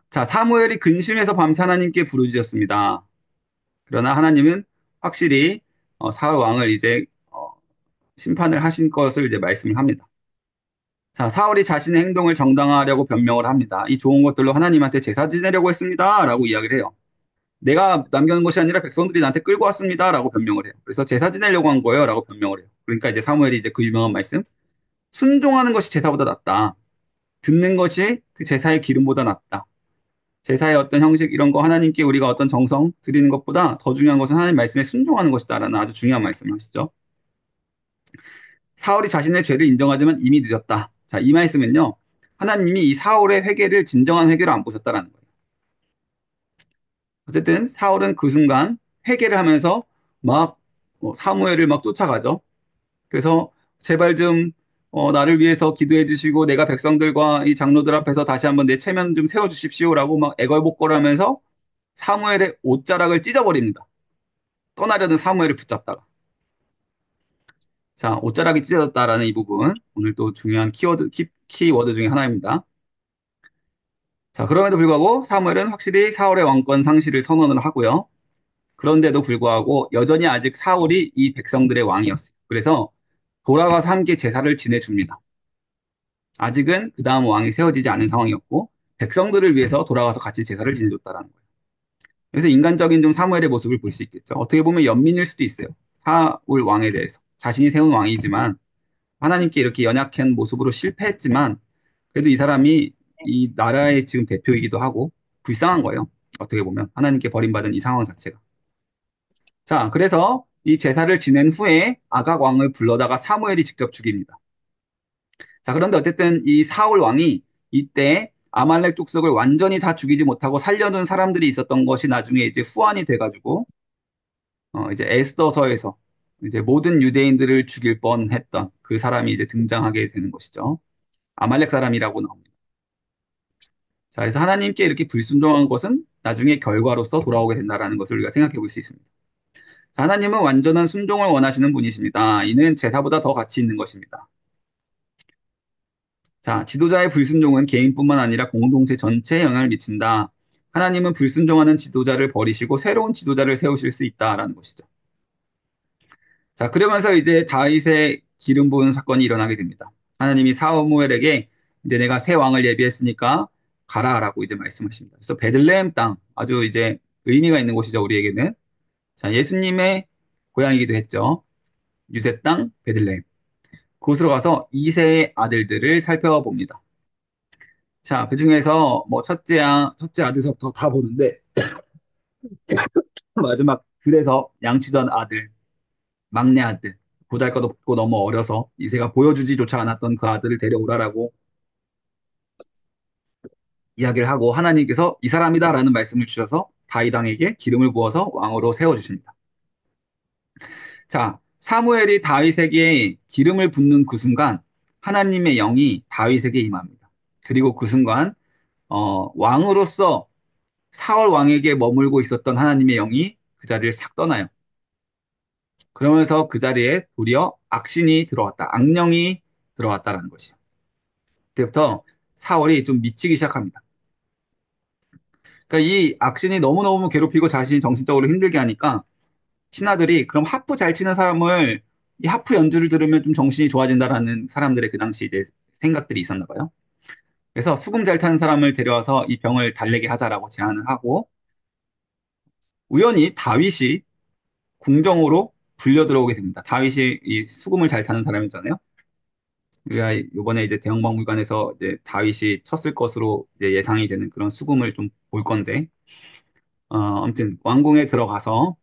자, 사무엘이 근심해서 밤새 하나님께 부르짖었습니다. 그러나 하나님은 확실히 사울 왕을 이제 심판을 하신 것을 이제 말씀을 합니다. 자, 사울이 자신의 행동을 정당화하려고 변명을 합니다. 이 좋은 것들로 하나님한테 제사 지내려고 했습니다. 라고 이야기를 해요. 내가 남겨놓은 것이 아니라 백성들이 나한테 끌고 왔습니다. 라고 변명을 해요. 그래서 제사 지내려고 한 거예요. 라고 변명을 해요. 그러니까 이제 사무엘이 이제 그 유명한 말씀, 순종하는 것이 제사보다 낫다. 듣는 것이 그 제사의 기름보다 낫다. 제사의 어떤 형식 이런 거 하나님께 우리가 어떤 정성 드리는 것보다 더 중요한 것은 하나님 말씀에 순종하는 것이다라는 아주 중요한 말씀을 하시죠. 사울이 자신의 죄를 인정하지만 이미 늦었다. 자, 이 말씀은요. 하나님이 이 사울의 회개를 진정한 회개로 안 보셨다라는 거예요. 어쨌든 사울은 그 순간 회개를 하면서 막 사무엘을 막 쫓아가죠. 그래서 제발 좀 나를 위해서 기도해 주시고 내가 백성들과 이 장로들 앞에서 다시 한번 내 체면 좀 세워 주십시오라고 막 애걸복걸하면서 사무엘의 옷자락을 찢어버립니다. 떠나려는 사무엘을 붙잡다가. 자, 옷자락이 찢어졌다라는 이 부분 오늘 또 중요한 키워드 중에 하나입니다. 자, 그럼에도 불구하고 사무엘은 확실히 사울의 왕권 상실을 선언을 하고요. 그런데도 불구하고 여전히 아직 사울이 이 백성들의 왕이었어요. 그래서 돌아가서 함께 제사를 지내줍니다. 아직은 그 다음 왕이 세워지지 않은 상황이었고 백성들을 위해서 돌아가서 같이 제사를 지내줬다라는 거예요. 그래서 인간적인 좀 사무엘의 모습을 볼 수 있겠죠. 어떻게 보면 연민일 수도 있어요. 사울 왕에 대해서. 자신이 세운 왕이지만 하나님께 이렇게 연약한 모습으로 실패했지만 그래도 이 사람이 이 나라의 지금 대표이기도 하고 불쌍한 거예요. 어떻게 보면 하나님께 버림받은 이 상황 자체가. 자, 그래서 이 제사를 지낸 후에 아각 왕을 불러다가 사무엘이 직접 죽입니다. 자, 그런데 어쨌든 이 사울 왕이 이때 아말렉 족속을 완전히 다 죽이지 못하고 살려둔 사람들이 있었던 것이 나중에 이제 후환이 돼가지고 이제 에스더서에서 이제 모든 유대인들을 죽일 뻔했던 그 사람이 이제 등장하게 되는 것이죠. 아말렉 사람이라고 나옵니다. 자, 그래서 하나님께 이렇게 불순종한 것은 나중에 결과로서 돌아오게 된다라는 것을 우리가 생각해 볼 수 있습니다. 자, 하나님은 완전한 순종을 원하시는 분이십니다. 이는 제사보다 더 가치 있는 것입니다. 자, 지도자의 불순종은 개인뿐만 아니라 공동체 전체에 영향을 미친다. 하나님은 불순종하는 지도자를 버리시고 새로운 지도자를 세우실 수 있다라는 것이죠. 자, 그러면서 이제 다윗의 기름 부은 사건이 일어나게 됩니다. 하나님이 사무엘에게 이제 내가 새 왕을 예비했으니까 가라라고 이제 말씀하십니다. 그래서 베들레헴 땅, 아주 이제 의미가 있는 곳이죠, 우리에게는. 자, 예수님의 고향이기도 했죠. 유대 땅 베들레헴. 그곳으로 가서 이세의 아들들을 살펴봅니다. 자, 그 중에서 뭐 첫째 아들서부터 다 보는데 마지막 그래서 양치던 아들, 막내 아들, 보잘것없고 너무 어려서 이세가 보여주지조차 않았던 그 아들을 데려오라라고 이야기를 하고 하나님께서 이 사람이다라는 말씀을 주셔서 다윗 왕에게 기름을 부어서 왕으로 세워주십니다. 자, 사무엘이 다윗에게 기름을 붓는 그 순간 하나님의 영이 다윗에게 임합니다. 그리고 그 순간 왕으로서 사울 왕에게 머물고 있었던 하나님의 영이 그 자리를 싹 떠나요. 그러면서 그 자리에 도리어 악신이 들어왔다. 악령이 들어왔다라는 것이요. 그때부터 사울이 좀 미치기 시작합니다. 그러니까 이 악신이 너무너무 괴롭히고 자신이 정신적으로 힘들게 하니까 신하들이 그럼 하프 잘 치는 사람을 이 하프 연주를 들으면 좀 정신이 좋아진다라는 사람들의 그 당시 이제 생각들이 있었나 봐요. 그래서 수금 잘 타는 사람을 데려와서 이 병을 달래게 하자라고 제안을 하고 우연히 다윗이 궁정으로 불려 들어오게 됩니다. 다윗이 이 수금을 잘 타는 사람이잖아요. 우리가 이번에 이제 대형박물관에서 이제 다윗이 쳤을 것으로 이제 예상이 되는 그런 수금을 좀 볼 건데, 아무튼 왕궁에 들어가서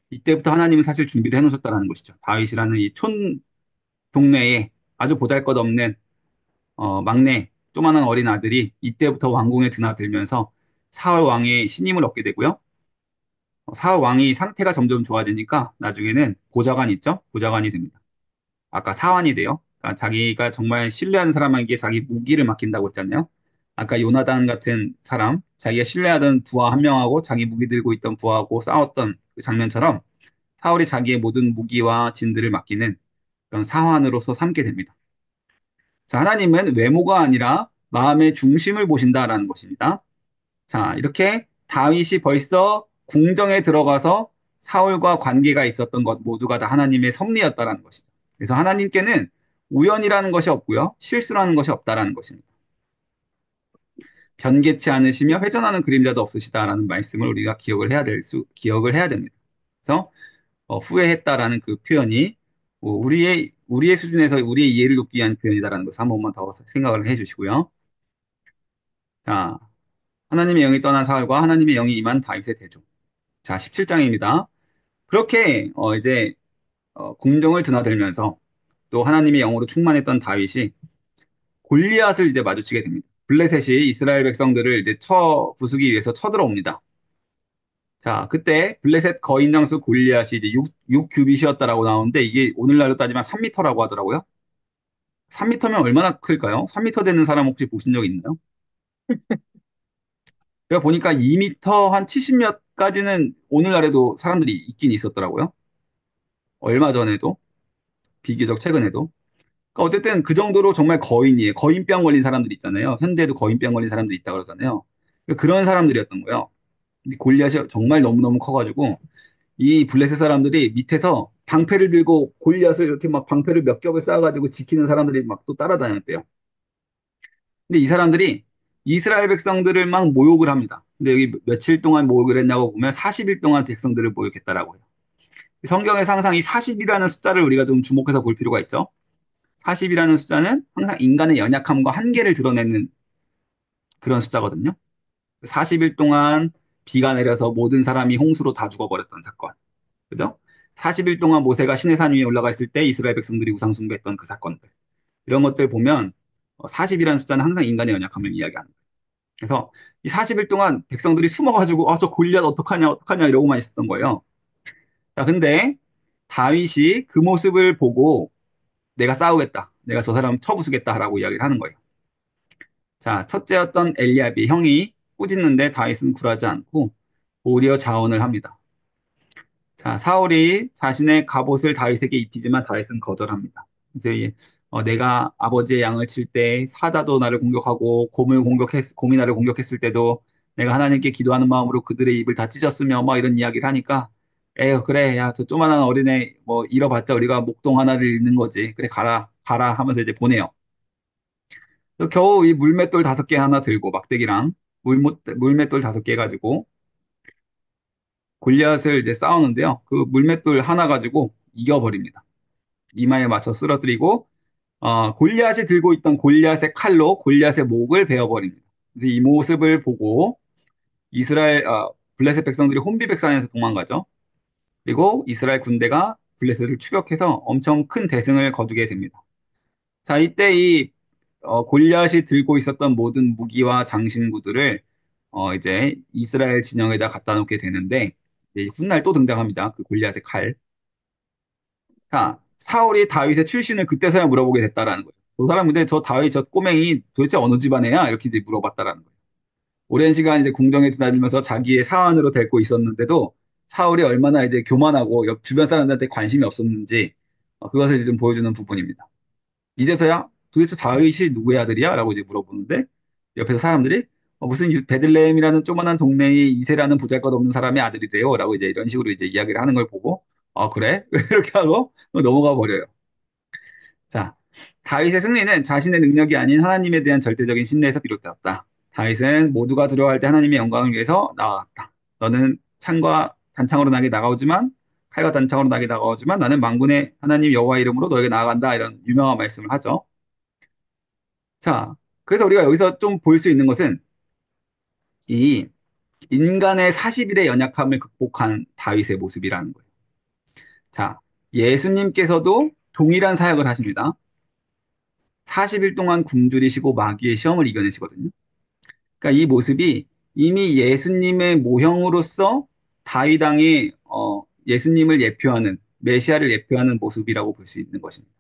이때부터 하나님은 사실 준비를 해놓으셨다라는 것이죠. 다윗이라는 이 촌 동네에 아주 보잘것없는 막내 조만한 어린 아들이 이때부터 왕궁에 드나들면서 사울 왕의 신임을 얻게 되고요. 사울 왕이 상태가 점점 좋아지니까 나중에는 보좌관 있죠? 보좌관이 됩니다. 아까 사환이 돼요. 그러니까 자기가 정말 신뢰하는 사람에게 자기 무기를 맡긴다고 했잖아요. 아까 요나단 같은 사람, 자기가 신뢰하던 부하 한 명하고 자기 무기 들고 있던 부하하고 싸웠던 그 장면처럼 사울이 자기의 모든 무기와 진들을 맡기는 그런 사환으로서 삼게 됩니다. 자, 하나님은 외모가 아니라 마음의 중심을 보신다라는 것입니다. 자, 이렇게 다윗이 벌써 궁정에 들어가서 사울과 관계가 있었던 것 모두가 다 하나님의 섭리였다라는 것이죠. 그래서 하나님께는 우연이라는 것이 없고요. 실수라는 것이 없다라는 것입니다. 변개치 않으시며 회전하는 그림자도 없으시다라는 말씀을 우리가 기억을 해야 됩니다. 그래서 후회했다라는 그 표현이 우리의 수준에서 우리의 이해를 돕기 위한 표현이다라는 것을 한 번만 더 생각을 해 주시고요. 자, 하나님의 영이 떠난 사울과 하나님의 영이 임한 다윗의 대조. 자, 17장입니다. 그렇게 이제 궁정을 드나들면서 또 하나님의 영으로 충만했던 다윗이 골리앗을 이제 마주치게 됩니다. 블레셋이 이스라엘 백성들을 이제 부수기 위해서 쳐들어옵니다. 자, 그때 블레셋 거인 장수 골리앗이 이제 6규빗이었다라고 나오는데 이게 오늘날로 따지면 3m라고 하더라고요. 3m면 얼마나 클까요? 3m 되는 사람 혹시 보신 적 있나요? 제가 보니까 2m 한 70몇까지는 오늘날에도 사람들이 있긴 있었더라고요. 얼마 전에도, 비교적 최근에도. 그러니까 어쨌든 그 정도로 정말 거인이에요. 거인병 걸린 사람들 있잖아요. 현대에도 거인병 걸린 사람들 있다고 그러잖아요. 그러니까 그런 사람들이었던 거예요. 근데 골리앗이 정말 너무너무 커가지고 이 블레셋 사람들이 밑에서 방패를 들고 골리앗을 이렇게 막 방패를 몇 겹을 쌓아가지고 지키는 사람들이 막 또 따라다녔대요. 근데 이 사람들이 이스라엘 백성들을 막 모욕을 합니다. 근데 여기 며칠 동안 모욕을 했냐고 보면 40일 동안 백성들을 모욕했다라고 해요. 성경에서 항상 이 40이라는 숫자를 우리가 좀 주목해서 볼 필요가 있죠. 40이라는 숫자는 항상 인간의 연약함과 한계를 드러내는 그런 숫자거든요. 40일 동안 비가 내려서 모든 사람이 홍수로 다 죽어버렸던 사건. 그죠? 40일 동안 모세가 시내 산 위에 올라가 있을 때 이스라엘 백성들이 우상 숭배했던 그 사건들. 이런 것들 보면 40이라는 숫자는 항상 인간의 연약함을 이야기하는 거예요. 그래서 이 40일 동안 백성들이 숨어가지고 저 골리앗 어떡하냐 어떡하냐 이러고만 있었던 거예요. 자, 근데 다윗이 그 모습을 보고 내가 싸우겠다. 내가 저 사람 쳐부수겠다라고 이야기를 하는 거예요. 자, 첫째였던 엘리압이 형이 꾸짖는데 다윗은 굴하지 않고 오히려 자원을 합니다. 자, 사울이 자신의 갑옷을 다윗에게 입히지만 다윗은 거절합니다. 이제 내가 아버지의 양을 칠 때 사자도 나를 공격하고 곰이 나를 공격했을 때도 내가 하나님께 기도하는 마음으로 그들의 입을 다 찢었으며 막 이런 이야기를 하니까 에휴 그래 야 저 조만한 어린애 뭐 잃어봤자 우리가 목동 하나를 잃는 거지 그래 가라 가라 하면서 이제 보내요. 또 겨우 이 물맷돌 5개 하나 들고 막대기랑 물맷돌 5개 가지고 골리앗을 이제 싸우는데요. 그 물맷돌 하나 가지고 이겨버립니다. 이마에 맞춰 쓰러뜨리고 골리앗이 들고 있던 골리앗의 칼로 골리앗의 목을 베어버립니다. 그래서 이 모습을 보고 블레셋 백성들이 혼비백산에서 도망가죠. 그리고 이스라엘 군대가 블레셋을 추격해서 엄청 큰 대승을 거두게 됩니다. 자, 이때 골리앗이 들고 있었던 모든 무기와 장신구들을 이제 이스라엘 진영에다 갖다 놓게 되는데 이제 훗날 또 등장합니다. 그 골리앗의 칼. 자, 사울이 다윗의 출신을 그때서야 물어보게 됐다라는 거예요. 저 사람 근데 저 다윗 저 꼬맹이 도대체 어느 집안 애야? 이렇게 이제 물어봤다라는 거예요. 오랜 시간 이제 궁정에 드나들면서 자기의 사환으로 데리고 있었는데도 사울이 얼마나 이제 교만하고 옆 주변 사람들한테 관심이 없었는지 그것을 이제 좀 보여주는 부분입니다. 이제서야 도대체 다윗이 누구의 아들이야? 라고 이제 물어보는데 옆에서 사람들이 무슨 베들레헴이라는 조그만한 동네의 이세라는 보잘것없는 사람의 아들이래요. 라고 이제 이런 식으로 이제 이야기를 하는 걸 보고 그래? 이렇게 하고 넘어가 버려요. 자, 다윗의 승리는 자신의 능력이 아닌 하나님에 대한 절대적인 신뢰에서 비롯되었다. 다윗은 모두가 두려워할 때 하나님의 영광을 위해서 나아갔다. 너는 창과 단창으로 나게 나가오지만 칼과 단창으로 나게 나가오지만 나는 만군의 하나님 여호와 이름으로 너에게 나아간다. 이런 유명한 말씀을 하죠. 자, 그래서 우리가 여기서 좀 볼 수 있는 것은 이 인간의 40일의 연약함을 극복한 다윗의 모습이라는 거예요. 자, 예수님께서도 동일한 사역을 하십니다. 40일 동안 굶주리시고 마귀의 시험을 이겨내시거든요. 그러니까 이 모습이 이미 예수님의 모형으로서 다윗 왕의 예수님을 예표하는 메시아를 예표하는 모습이라고 볼 수 있는 것입니다.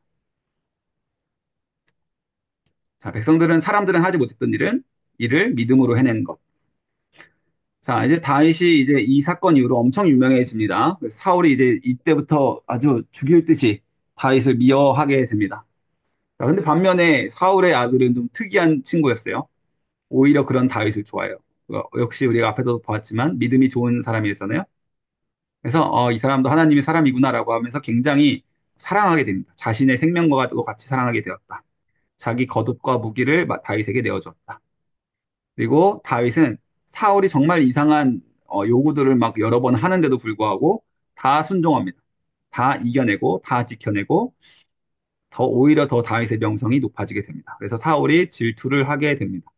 자, 사람들은 하지 못했던 일을 믿음으로 해낸 것. 자, 이제 다윗이 이제 이 사건 이후로 엄청 유명해집니다. 사울이 이제 이때부터 아주 죽일 듯이 다윗을 미워하게 됩니다. 자, 근데 반면에 사울의 아들은 좀 특이한 친구였어요. 오히려 그런 다윗을 좋아해요. 역시 우리가 앞에서도 보았지만 믿음이 좋은 사람이었잖아요. 그래서 이 사람도 하나님의 사람이구나라고 하면서 굉장히 사랑하게 됩니다. 자신의 생명과도 같이 사랑하게 되었다. 자기 겉옷과 무기를 다윗에게 내어주었다. 그리고 다윗은 사울이 정말 이상한 요구들을 막 여러 번 하는데도 불구하고 다 순종합니다. 다 이겨내고 다 지켜내고 오히려 더 다윗의 명성이 높아지게 됩니다. 그래서 사울이 질투를 하게 됩니다.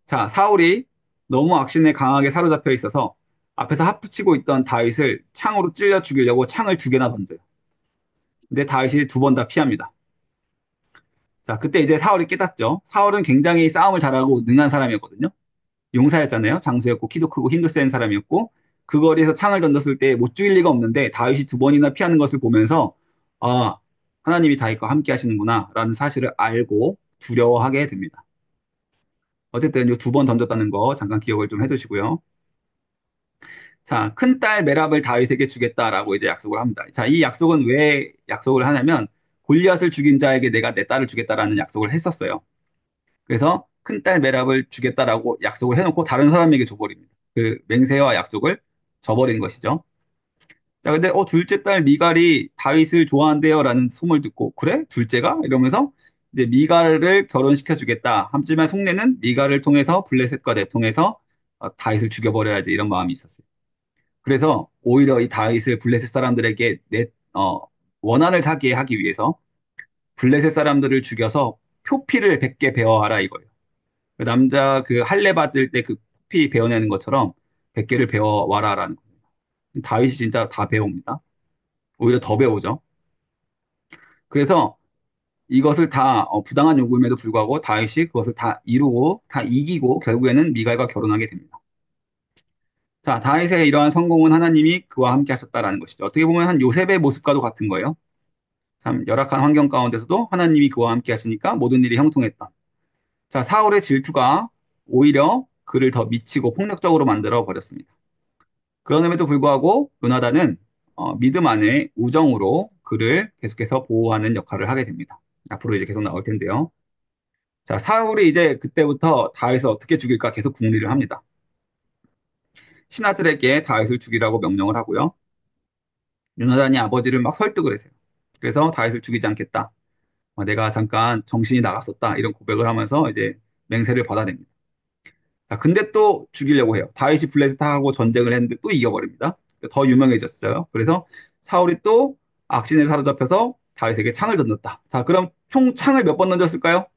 자, 사울이 너무 악신에 강하게 사로잡혀 있어서 앞에서 하프치고 있던 다윗을 창으로 찔러 죽이려고 창을 2개나 던져요. 근데 다윗이 2번 다 피합니다. 자, 그때 이제 사울이 깨닫죠. 사울은 굉장히 싸움을 잘하고 능한 사람이었거든요. 용사였잖아요. 장수였고 키도 크고 힘도 센 사람이었고 그 거리에서 창을 던졌을 때 못 죽일 리가 없는데 다윗이 2번이나 피하는 것을 보면서 아, 하나님이 다윗과 함께 하시는구나 라는 사실을 알고 두려워하게 됩니다. 어쨌든 이 2번 던졌다는 거 잠깐 기억을 좀 해두시고요. 자, 큰딸 메랍을 다윗에게 주겠다라고 이제 약속을 합니다. 자, 이 약속은 왜 약속을 하냐면 골리앗을 죽인 자에게 내가 내 딸을 주겠다라는 약속을 했었어요. 그래서 큰딸 메랍을 주겠다라고 약속을 해놓고 다른 사람에게 줘버립니다. 그 맹세와 약속을 저버리는 것이죠. 자, 근데 둘째 딸 미갈이 다윗을 좋아한대요라는 소문을 듣고 그래? 둘째가? 이러면서 이제 미갈을 결혼시켜 주겠다. 하지만 속내는 미갈을 통해서 블레셋과 내통해서 다윗을 죽여버려야지 이런 마음이 있었어요. 그래서 오히려 이 다윗을 블레셋 사람들에게 원한을 사게 하기 위해서 블레셋 사람들을 죽여서 표피를 100개 베어와라 이거예요. 그 남자 그 할례 받을 때 그 피 베어내는 것처럼 100개를 베어와라라는 거예요. 다윗이 진짜 다 배웁니다. 오히려 더 배우죠. 그래서 이것을 다 부당한 요구임에도 불구하고 다윗이 그것을 다 이루고 다 이기고 결국에는 미갈과 결혼하게 됩니다. 자, 다윗의 이러한 성공은 하나님이 그와 함께 하셨다라는 것이죠. 어떻게 보면 한 요셉의 모습과도 같은 거예요. 참 열악한 환경 가운데서도 하나님이 그와 함께 하시니까 모든 일이 형통했다. 자, 사울의 질투가 오히려 그를 더 미치고 폭력적으로 만들어 버렸습니다. 그럼에도 불구하고 요나단은 믿음 안에 우정으로 그를 계속해서 보호하는 역할을 하게 됩니다. 앞으로 이제 계속 나올 텐데요. 자, 사울이 이제 그때부터 다윗을 어떻게 죽일까 계속 궁리를 합니다. 신하들에게 다윗을 죽이라고 명령을 하고요. 요나단이 아버지를 막 설득을 했어요. 그래서 다윗을 죽이지 않겠다. 내가 잠깐 정신이 나갔었다. 이런 고백을 하면서 이제 맹세를 받아냅니다. 자, 근데 또 죽이려고 해요. 다윗이 블레셋하고 전쟁을 했는데 또 이겨버립니다. 더 유명해졌어요. 그래서 사울이 또 악신에 사로잡혀서 다윗에게 창을 던졌다. 자, 그럼 총 창을 몇 번 던졌을까요?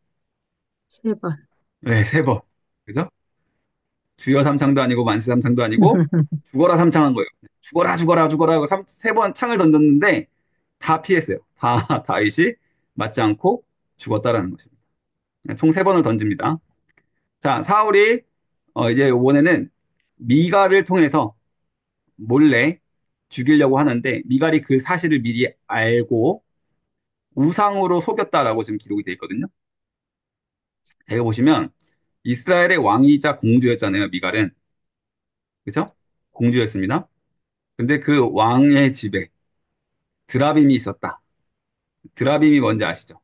세 번. 네, 세 번. 그죠? 주여 삼창도 아니고 만세 삼창도 아니고 죽어라 삼창한 거예요. 죽어라 죽어라 죽어라 하고 세 번 창을 던졌는데 다 피했어요. 다 다윗이 맞지 않고 죽었다라는 것입니다. 총 세 번을 던집니다. 자, 사울이 이제 이번에는 미가를 통해서 몰래 죽이려고 하는데 미갈이 그 사실을 미리 알고 우상으로 속였다라고 지금 기록이 되어 있거든요. 제가 보시면 이스라엘의 왕이자 공주였잖아요. 미갈은. 그죠? 공주였습니다. 근데 그 왕의 집에 드라빔이 있었다. 드라빔이 뭔지 아시죠?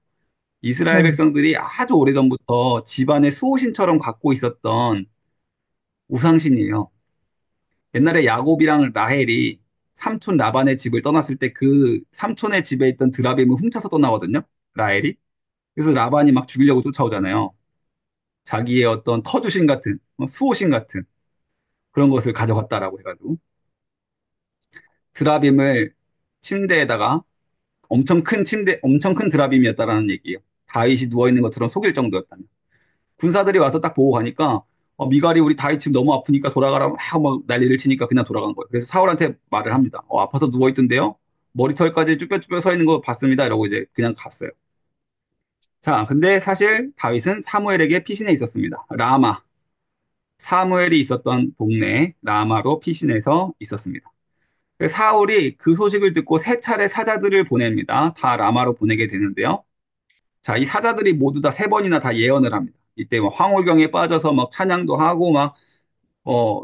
이스라엘 네. 백성들이 아주 오래전부터 집안의 수호신처럼 갖고 있었던 우상신이에요. 옛날에 야곱이랑 라헬이 삼촌 라반의 집을 떠났을 때 그 삼촌의 집에 있던 드라빔을 훔쳐서 떠나거든요. 라헬이. 그래서 라반이 막 죽이려고 쫓아오잖아요. 자기의 어떤 터주신 같은, 수호신 같은 그런 것을 가져갔다라고 해가지고. 드라빔을 침대에다가 엄청 큰 드라빔이었다라는 얘기예요. 다윗이 누워있는 것처럼 속일 정도였다면. 군사들이 와서 딱 보고 가니까, 미갈이 우리 다윗 집 너무 아프니까 돌아가라 막 난리를 치니까 그냥 돌아간 거예요. 그래서 사울한테 말을 합니다. 아파서 누워있던데요? 머리털까지 쭈뼛쭈뼛 서 있는 거 봤습니다. 이러고 이제 그냥 갔어요. 자, 근데 사실 다윗은 사무엘에게 피신해 있었습니다. 라마. 사무엘이 있었던 동네 라마로 피신해서 있었습니다. 사울이 그 소식을 듣고 세 차례 사자들을 보냅니다. 다 라마로 보내게 되는데요. 자, 이 사자들이 모두 다 세 번이나 다 예언을 합니다. 이때 막 황홀경에 빠져서 막 찬양도 하고 막,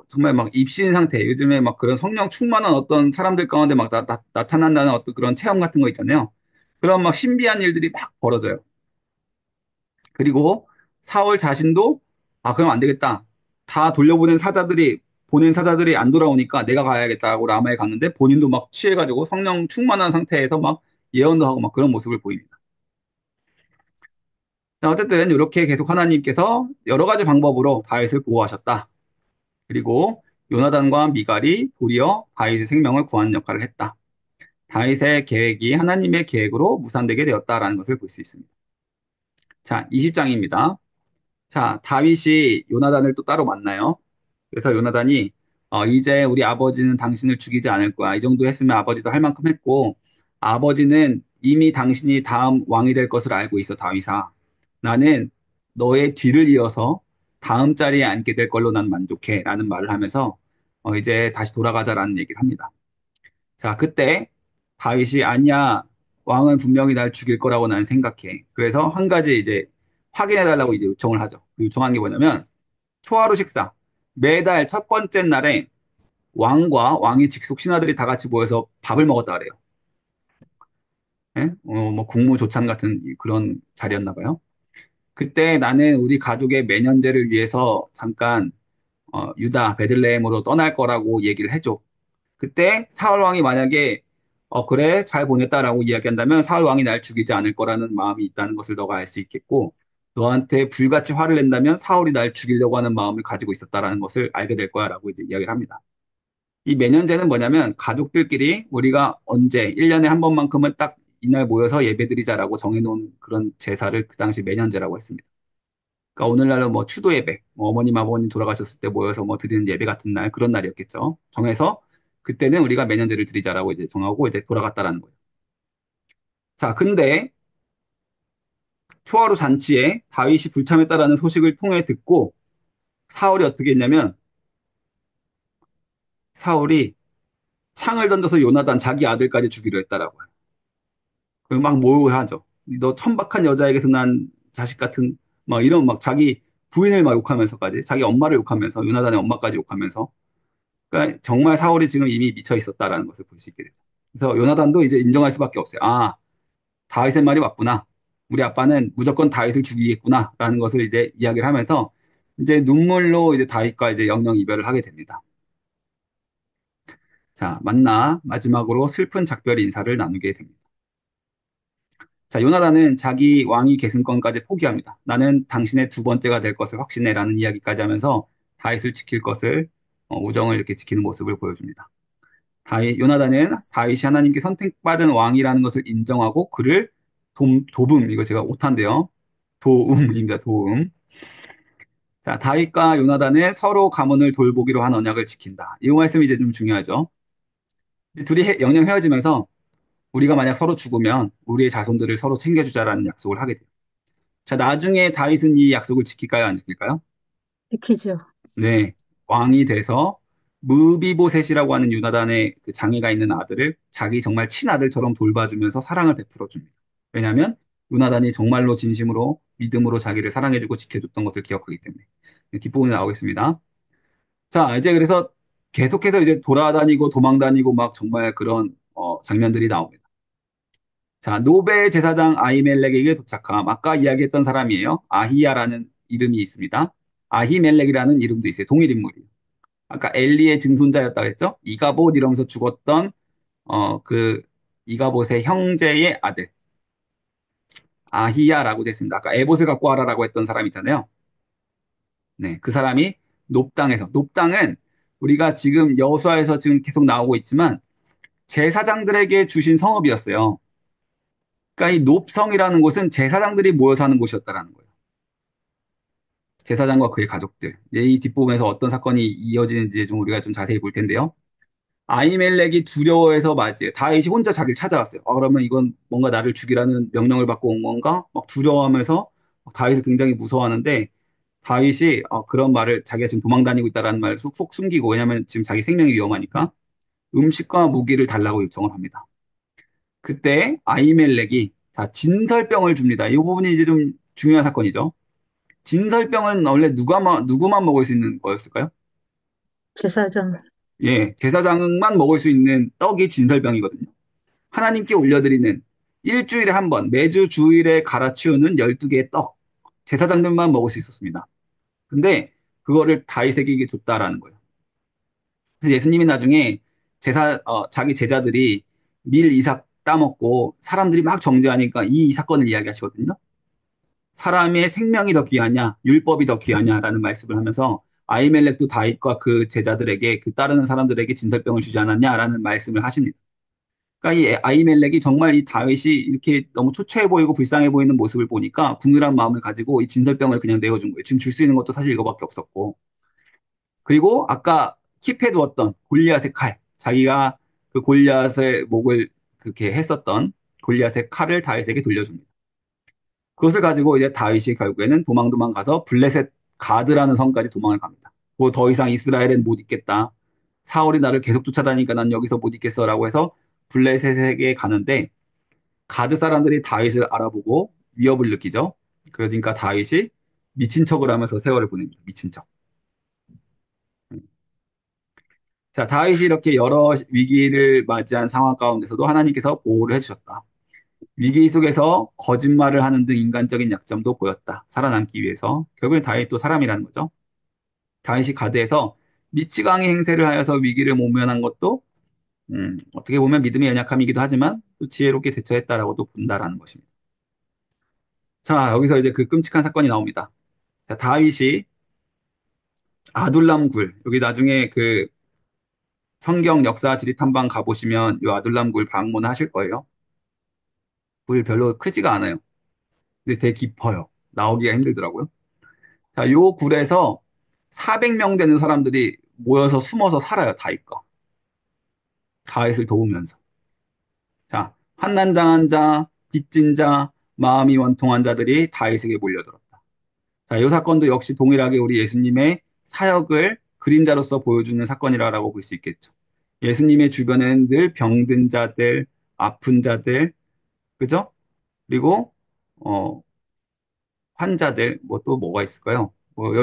정말 막 입신 상태, 요즘에 막 그런 성령 충만한 어떤 사람들 가운데 막 나타난다는 어떤 그런 체험 같은 거 있잖아요. 그런 막 신비한 일들이 막 벌어져요. 그리고 사울 자신도 그럼 안 되겠다. 다 보낸 사자들이 안 돌아오니까 내가 가야겠다고 라마에 갔는데 본인도 막 취해가지고 성령 충만한 상태에서 막 예언도 하고 막 그런 모습을 보입니다. 자, 어쨌든 이렇게 계속 하나님께서 여러 가지 방법으로 다윗을 보호하셨다. 그리고 요나단과 미갈이 도리어 다윗의 생명을 구하는 역할을 했다. 다윗의 계획이 하나님의 계획으로 무산되게 되었다라는 것을 볼 수 있습니다. 자, 20장입니다. 자, 다윗이 요나단을 또 따로 만나요. 그래서 요나단이 이제 우리 아버지는 당신을 죽이지 않을 거야. 이 정도 했으면 아버지도 할 만큼 했고 아버지는 이미 당신이 다음 왕이 될 것을 알고 있어, 다윗아. 나는 너의 뒤를 이어서 다음 자리에 앉게 될 걸로 난 만족해. 라는 말을 하면서 이제 다시 돌아가자라는 얘기를 합니다. 자, 그때 다윗이 아니야. 왕은 분명히 날 죽일 거라고 나는 생각해. 그래서 한 가지 이제 확인해 달라고 이제 요청을 하죠. 그 요청한 게 뭐냐면 초하루 식사. 매달 첫 번째 날에 왕과 왕의 직속 신하들이 다 같이 모여서 밥을 먹었다 그래요. 예? 뭐 국무조찬 같은 그런 자리였나 봐요. 그때 나는 우리 가족의 매년제를 위해서 잠깐 유다 베들레헴으로 떠날 거라고 얘기를 해줘. 그때 사울 왕이 만약에 그래 잘 보냈다라고 이야기한다면 사울 왕이 날 죽이지 않을 거라는 마음이 있다는 것을 너가 알 수 있겠고 너한테 불같이 화를 낸다면 사울이 날 죽이려고 하는 마음을 가지고 있었다라는 것을 알게 될 거야라고 이제 이야기를 합니다. 이 매년제는 뭐냐면 가족들끼리 우리가 언제 1년에 한 번만큼은 딱 이날 모여서 예배드리자라고 정해놓은 그런 제사를 그 당시 매년제라고 했습니다. 그러니까 오늘날은 뭐 추도 예배, 뭐 어머님 아버님 돌아가셨을 때 모여서 뭐 드리는 예배 같은 날 그런 날이었겠죠. 정해서 그때는 우리가 매년제를 드리자라고 이제 정하고 이제 돌아갔다라는 거예요. 자, 근데 초하루 잔치에 다윗이 불참했다라는 소식을 통해 듣고 사울이 어떻게 했냐면 사울이 창을 던져서 요나단 자기 아들까지 죽이려 했다라고 해요. 그막 모욕을 하죠. 너 천박한 여자에게서 난 자식 같은 막 이런 막 자기 부인을 막 욕하면서까지 자기 엄마를 욕하면서 요나단의 엄마까지 욕하면서 그러니까 정말 사울이 지금 이미 미쳐 있었다라는 것을 볼 수 있게 되죠. 그래서 요나단도 이제 인정할 수밖에 없어요. 아, 다윗의 말이 맞구나. 우리 아빠는 무조건 다윗을 죽이겠구나라는 것을 이제 이야기를 하면서 이제 눈물로 이제 다윗과 이제 영영 이별을 하게 됩니다. 자, 만나 마지막으로 슬픈 작별 인사를 나누게 됩니다. 자, 요나단은 자기 왕위 계승권까지 포기합니다. 나는 당신의 두 번째가 될 것을 확신해라는 이야기까지 하면서 다윗을 지킬 것을 우정을 이렇게 지키는 모습을 보여줍니다. 요나단은 다윗이 하나님께 선택받은 왕이라는 것을 인정하고 그를 도움, 이거 제가 오탄데요. 도움입니다, 도움. 자, 다윗과 요나단은 서로 가문을 돌보기로 한 언약을 지킨다. 이 말씀이 이제 좀 중요하죠. 둘이 영영 헤어지면서 우리가 만약 서로 죽으면 우리의 자손들을 서로 챙겨주자라는 약속을 하게 돼요. 자, 나중에 다윗은 이 약속을 지킬까요? 안 지킬까요? 지키죠. 네. 왕이 돼서 무비보셋이라고 하는 요나단의 그 장애가 있는 아들을 자기 정말 친아들처럼 돌봐주면서 사랑을 베풀어 줍니다. 왜냐하면 요나단이 정말로 진심으로 믿음으로 자기를 사랑해주고 지켜줬던 것을 기억하기 때문에. 네, 뒷부분에 나오겠습니다. 자, 이제 그래서 계속해서 이제 돌아다니고 도망다니고 막 정말 그런 장면들이 나옵니다. 자, 노베 제사장 아히멜렉에게 도착함. 아까 이야기했던 사람이에요. 아히야라는 이름이 있습니다. 아히멜렉이라는 이름도 있어요. 동일 인물이에요. 아까 엘리의 증손자였다고 했죠? 이가봇 이러면서 죽었던 그 이가봇의 형제의 아들 아히야라고 됐습니다. 아까 에봇을 갖고 와라라고 했던 사람 있잖아요. 네, 그 사람이 높당에서 높당은 우리가 지금 여호수아에서 지금 계속 나오고 있지만 제사장들에게 주신 성읍이었어요. 그러니까 이 높성이라는 곳은 제사장들이 모여 사는 곳이었다라는 거예요. 제사장과 그의 가족들. 이 뒷부분에서 어떤 사건이 이어지는지 좀 우리가 좀 자세히 볼 텐데요. 아히멜렉이 두려워해서 맞이에요. 다윗이 혼자 자기를 찾아왔어요. 그러면 이건 뭔가 나를 죽이라는 명령을 받고 온 건가? 막 두려워하면서 다윗을 굉장히 무서워하는데 다윗이 그런 말을 자기가 지금 도망 다니고 있다라는 말을 쏙쏙 숨기고 왜냐하면 지금 자기 생명이 위험하니까 음식과 무기를 달라고 요청을 합니다. 그때 아히멜렉이 자 진설병을 줍니다. 이 부분이 이제 좀 중요한 사건이죠. 진설병은 원래 누구만 먹을 수 있는 거였을까요? 제사장. 예, 제사장만 먹을 수 있는 떡이 진설병이거든요. 하나님께 올려드리는 일주일에 한 번, 매주 주일에 갈아치우는 12개의 떡. 제사장들만 먹을 수 있었습니다. 근데 그거를 다윗에게 줬다라는 거예요. 그래서 예수님이 나중에 자기 제자들이 밀 이삭 따먹고 사람들이 막 정죄하니까 이 사건을 이야기하시거든요. 사람의 생명이 더 귀하냐, 율법이 더 귀하냐라는 말씀을 하면서 아히멜렉도 다윗과 그 제자들에게 그 따르는 사람들에게 진설병을 주지 않았냐라는 말씀을 하십니다. 그러니까 이 아히멜렉이 정말 이 다윗이 이렇게 너무 초췌해 보이고 불쌍해 보이는 모습을 보니까 궁휼한 마음을 가지고 이 진설병을 그냥 내어준 거예요. 지금 줄 수 있는 것도 사실 이거밖에 없었고. 그리고 아까 킵해 두었던 골리앗의 칼, 자기가 그 골리앗의 목을 그렇게 했었던 골리앗의 칼을 다윗에게 돌려줍니다. 그것을 가지고 이제 다윗이 결국에는 도망 가서 블레셋 가드라는 성까지 도망을 갑니다. 뭐 더 이상 이스라엘엔 못 있겠다. 사울이 나를 계속 쫓아다니니까 난 여기서 못 있겠어라고 해서 블레셋에게 가는데 가드 사람들이 다윗을 알아보고 위협을 느끼죠. 그러니까 다윗이 미친 척을 하면서 세월을 보냅니다. 미친 척. 자, 다윗이 이렇게 여러 위기를 맞이한 상황 가운데서도 하나님께서 보호를 해주셨다. 위기 속에서 거짓말을 하는 등 인간적인 약점도 보였다. 살아남기 위해서. 결국엔 다윗 또 사람이라는 거죠. 다윗이 가드에서 미치광이 행세를 하여서 위기를 모면한 것도 어떻게 보면 믿음의 연약함이기도 하지만 또 지혜롭게 대처했다라고도 본다라는 것입니다. 자, 여기서 이제 그 끔찍한 사건이 나옵니다. 자, 다윗이 아둘람 굴, 여기 나중에 그 성경 역사 지리 탐방 가보시면 이 아둘람 굴 방문하실 거예요. 굴 별로 크지가 않아요. 근데 되게 깊어요. 나오기가 힘들더라고요. 자, 요 굴에서 400명 되는 사람들이 모여서 숨어서 살아요, 다윗과. 다윗을 도우면서. 자, 한난당한 자, 빚진 자, 마음이 원통한 자들이 다윗에게 몰려들었다. 자, 이 사건도 역시 동일하게 우리 예수님의 사역을 그림자로서 보여주는 사건이라고 볼 수 있겠죠. 예수님의 주변에는 늘 병든 자들, 아픈 자들, 그죠? 그리고 어, 환자들, 뭐 또 뭐가 있을까요? 뭐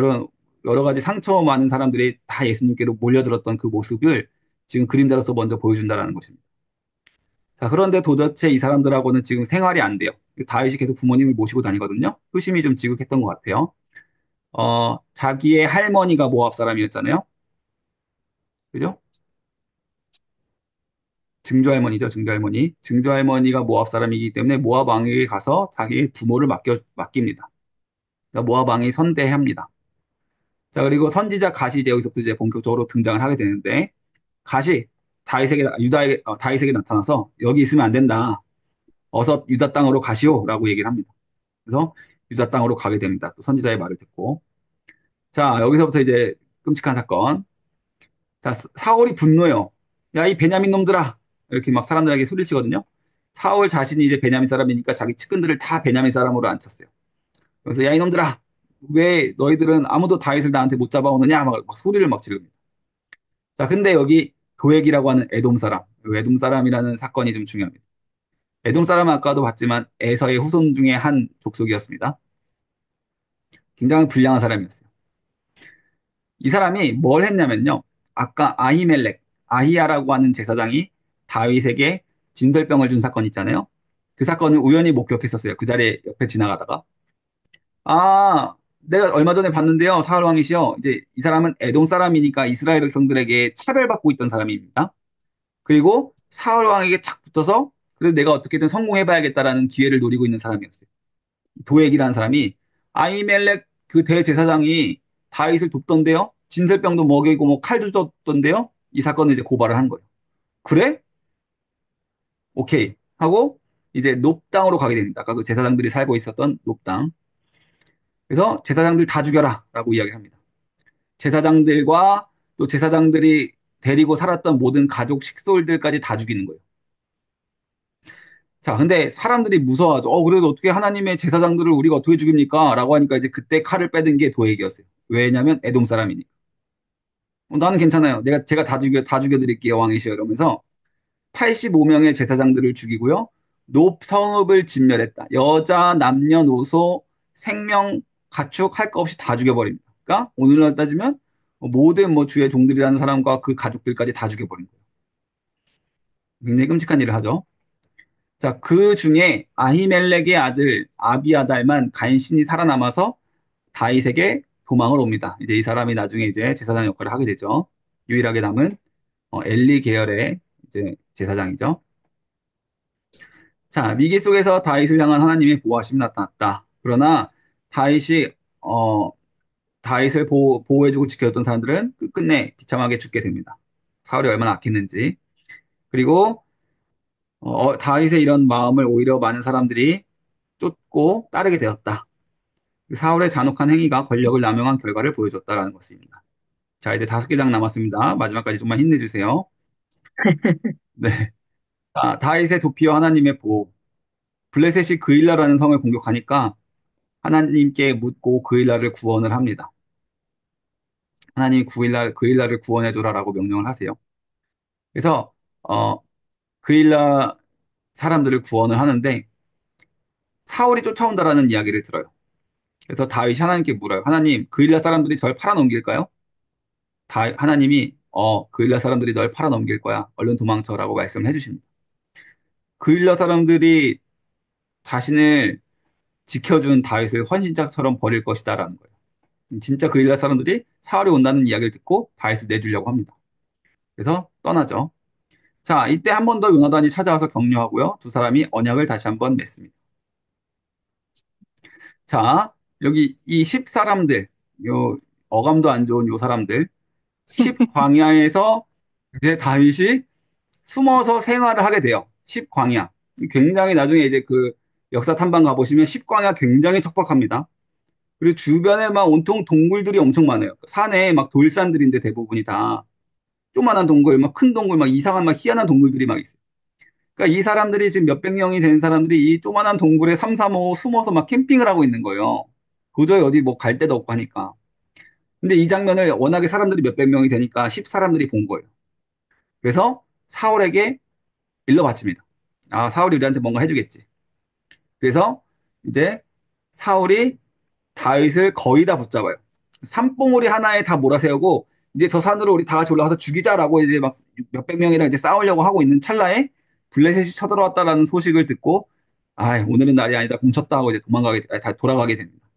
여러 가지 상처 많은 사람들이 다 예수님께로 몰려들었던 그 모습을 지금 그림자로서 먼저 보여준다라는 것입니다. 자, 그런데 도대체 이 사람들하고는 지금 생활이 안 돼요. 다윗이 계속 부모님을 모시고 다니거든요. 효심이 좀 지극했던 것 같아요. 자기의 할머니가 모압 사람이었잖아요. 그죠? 증조할머니죠, 증조할머니. 증조할머니가 모압 사람이기 때문에 모압 왕에게 가서 자기 부모를 맡깁니다. 그러니까 모압 왕이 선대합니다. 자, 그리고 선지자 갓이 이제 여기서부터 이제 본격적으로 등장을 하게 되는데, 갓이 다윗에게 나타나서 여기 있으면 안 된다. 어서 유다 땅으로 가시오라고 얘기를 합니다. 그래서 유다 땅으로 가게 됩니다. 또 선지자의 말을 듣고. 자, 여기서부터 이제 끔찍한 사건. 자, 사울이 분노해요. 야, 이 베냐민 놈들아. 이렇게 막 사람들에게 소리치거든요. 사울 자신이 이제 베냐민 사람이니까 자기 측근들을 다 베냐민 사람으로 앉혔어요. 그래서 야, 이놈들아. 왜 너희들은 아무도 다윗을 나한테 못 잡아오느냐? 막 소리를 막 지릅니다. 자, 근데 여기 도액이라고 하는 에돔 사람, 에돔 사람이라는 사건이 좀 중요합니다. 에돔 사람은 아까도 봤지만 에서의 후손 중에 한 족속이었습니다. 굉장히 불량한 사람이었어요. 이 사람이 뭘 했냐면요. 아까 아히멜렉, 아히야라고 하는 제사장이 다윗에게 진설병을 준 사건 있잖아요. 그 사건을 우연히 목격했었어요. 그 자리에 옆에 지나가다가. 아, 내가 얼마 전에 봤는데요. 사울 왕이시여. 이제 이 사람은 에돔 사람이니까 이스라엘 백성들에게 차별받고 있던 사람입니다. 그리고 사울 왕에게 착 붙어서 그래도 내가 어떻게든 성공해봐야겠다라는 기회를 노리고 있는 사람이었어요. 도액이라는 사람이 아히멜렉 그 대제사장이 다윗을 돕던데요. 진설병도 먹이고 뭐 칼도 줬던데요. 이 사건을 이제 고발을 한 거예요. 그래? 오케이. 하고 이제 놋당으로 가게 됩니다. 아까 그 제사장들이 살고 있었던 놋당. 그래서 제사장들 다 죽여라라고 이야기합니다. 제사장들과 또 제사장들이 데리고 살았던 모든 가족 식솔들까지 다 죽이는 거예요. 자, 근데 사람들이 무서워하죠. 그래도 어떻게 하나님의 제사장들을 우리가 어떻게 죽입니까? 라고 하니까 이제 그때 칼을 빼든 게 도액이었어요. 왜냐면 에돔 사람이니까. 나는 괜찮아요. 제가 다 죽여드릴게요, 왕이시여. 이러면서 85명의 제사장들을 죽이고요. 높 성읍을 진멸했다. 여자, 남녀노소, 생명, 가축 할 거 없이 다 죽여버립니다. 그러니까 오늘날 따지면 모든 뭐 주의 종들이라는 사람과 그 가족들까지 다 죽여버린 거예요. 굉장히 끔찍한 일을 하죠. 자, 그 중에 아히멜렉의 아들 아비아달만 간신히 살아남아서 다윗에게 도망을 옵니다. 이제 이 사람이 나중에 이제 제사장 역할을 하게 되죠. 유일하게 남은 엘리 계열의 이제 제사장이죠. 자, 위기 속에서 다윗을 향한 하나님의 보호하심이 나타났다. 그러나 다윗이 어, 다윗을 보호해주고 지켜줬던 사람들은 끝끝내 비참하게 죽게 됩니다. 사울이 얼마나 악했는지. 그리고 다윗의 이런 마음을 오히려 많은 사람들이 쫓고 따르게 되었다. 사울의 잔혹한 행위가 권력을 남용한 결과를 보여줬다라는 것입니다. 자, 이제 5개 장 남았습니다. 마지막까지 좀만 힘내주세요. 네. 자, 다윗의 도피와 하나님의 보호. 블레셋이 그일라라는 성을 공격하니까 하나님께 묻고 그일라를 구원을 합니다. 하나님이 그일라를 구원해줘라라고 명령을 하세요. 그래서 그일라 사람들을 구원을 하는데 사울이 쫓아온다라는 이야기를 들어요. 그래서 다윗이 하나님께 물어요. 하나님, 그일라 사람들이 절 팔아넘길까요? 하나님이 그일라 사람들이 널 팔아넘길 거야. 얼른 도망쳐라고 말씀을 해주십니다. 그일라 사람들이 자신을 지켜준 다윗을 헌신자처럼 버릴 것이다라는 거예요. 진짜 그일라 사람들이 사울이 온다는 이야기를 듣고 다윗을 내주려고 합니다. 그래서 떠나죠. 자, 이때 한 번 더 요나단이 찾아와서 격려하고요. 두 사람이 언약을 다시 한번 맺습니다. 자, 여기 이 10사람들, 요 어감도 안 좋은 요 사람들, 10광야에서 이제 다윗이 숨어서 생활을 하게 돼요. 10광야. 굉장히 나중에 이제 그 역사 탐방 가보시면 10광야 굉장히 척박합니다. 그리고 주변에 막 온통 동굴들이 엄청 많아요. 산에 막 돌산들인데 대부분이 다 조그만한 동굴, 막 큰 동굴, 막 이상한 막 희한한 동굴들이 막 있어요. 그러니까 이 사람들이 지금 몇백 명이 된 사람들이 이 조그만한 동굴에 삼삼오오 숨어서 막 캠핑을 하고 있는 거예요. 도저히 어디 뭐 갈 데도 없고 하니까. 근데 이 장면을 워낙에 사람들이 몇백 명이 되니까 10사람들이 본 거예요. 그래서 사울에게 일러 바칩니다. 아, 사울이 우리한테 뭔가 해주겠지. 그래서 이제 사울이 다윗을 거의 다 붙잡아요. 산봉우리 하나에 다 몰아세우고 이제 저 산으로 우리 다 같이 올라가서 죽이자라고 이제 막 몇백 명이랑 이제 싸우려고 하고 있는 찰나에 블레셋이 쳐들어왔다라는 소식을 듣고 아, 오늘은 날이 아니다. 공쳤다 하고 이제 다 돌아가게 됩니다.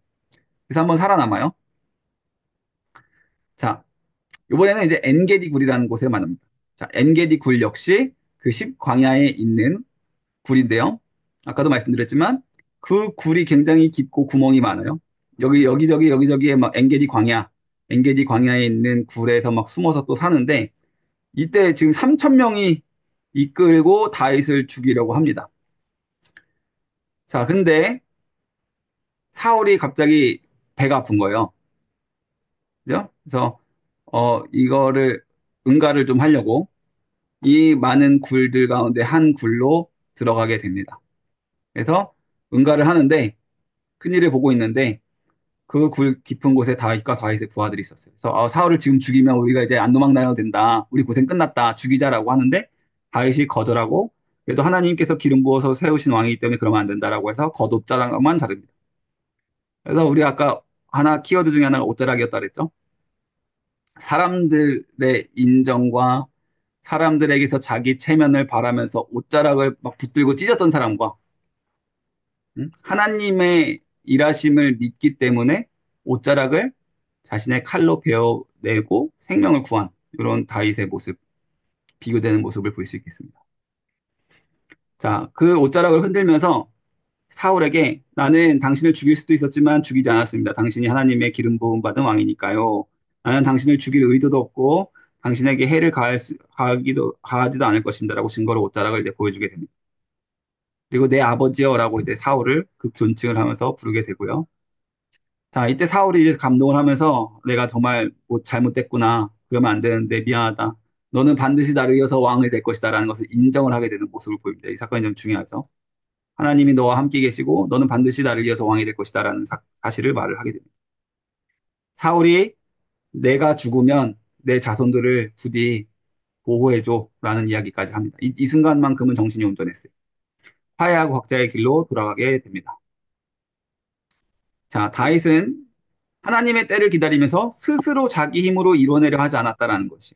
그래서 한번 살아남아요. 자, 이번에는 이제 엔게디 굴이라는 곳에 만납니다. 자, 엔게디 굴 역시 그 10광야에 있는 굴인데요. 아까도 말씀드렸지만 그 굴이 굉장히 깊고 구멍이 많아요. 여기저기에 막 엔게디 광야에 있는 굴에서 막 숨어서 또 사는데 이때 지금 3천 명이 이끌고 다윗을 죽이려고 합니다. 자, 근데 사울이 갑자기 배가 아픈 거예요. 그죠? 그래서 이거를 응가를 좀 하려고 이 많은 굴들 가운데 한 굴로 들어가게 됩니다. 그래서 응가를 하는데 큰일을 보고 있는데 그 굴 깊은 곳에 다윗과 다윗의 부하들이 있었어요. 그래서 사울을 지금 죽이면 우리가 이제 안도막 나야 된다. 우리 고생 끝났다. 죽이자라고 하는데 다윗이 거절하고 그래도 하나님께서 기름 부어서 세우신 왕이기 때문에 그러면 안 된다라고 해서 겉옷자락만 자릅니다. 그래서 우리 아까 하나 키워드 중에 하나가 옷자락이었다 그랬죠. 사람들의 인정과 사람들에게서 자기 체면을 바라면서 옷자락을 막 붙들고 찢었던 사람과 하나님의 일하심을 믿기 때문에 옷자락을 자신의 칼로 베어내고 생명을 구한 이런 다윗의 모습, 비교되는 모습을 볼 수 있겠습니다. 자, 그 옷자락을 흔들면서 사울에게 나는 당신을 죽일 수도 있었지만 죽이지 않았습니다. 당신이 하나님의 기름 부음 받은 왕이니까요. 나는 당신을 죽일 의도도 없고 당신에게 해를 가하지도 않을 것입니다라고 증거로 옷자락을 이제 보여주게 됩니다. 그리고 내 아버지여라고 이제 사울을 극존칭을 하면서 부르게 되고요. 자, 이때 사울이 이제 감동을 하면서 내가 정말 뭐 잘못됐구나. 그러면 안 되는데 미안하다. 너는 반드시 나를 이어서 왕이 될 것이다라는 것을 인정을 하게 되는 모습을 보입니다. 이 사건이 좀 중요하죠. 하나님이 너와 함께 계시고 너는 반드시 나를 이어서 왕이 될 것이다라는 사실을 말을 하게 됩니다. 사울이 내가 죽으면 내 자손들을 부디 보호해줘라는 이야기까지 합니다. 이 순간만큼은 정신이 온전했어요. 화해하고 각자의 길로 돌아가게 됩니다. 자, 다윗은 하나님의 때를 기다리면서 스스로 자기 힘으로 이뤄내려 하지 않았다라는 것이.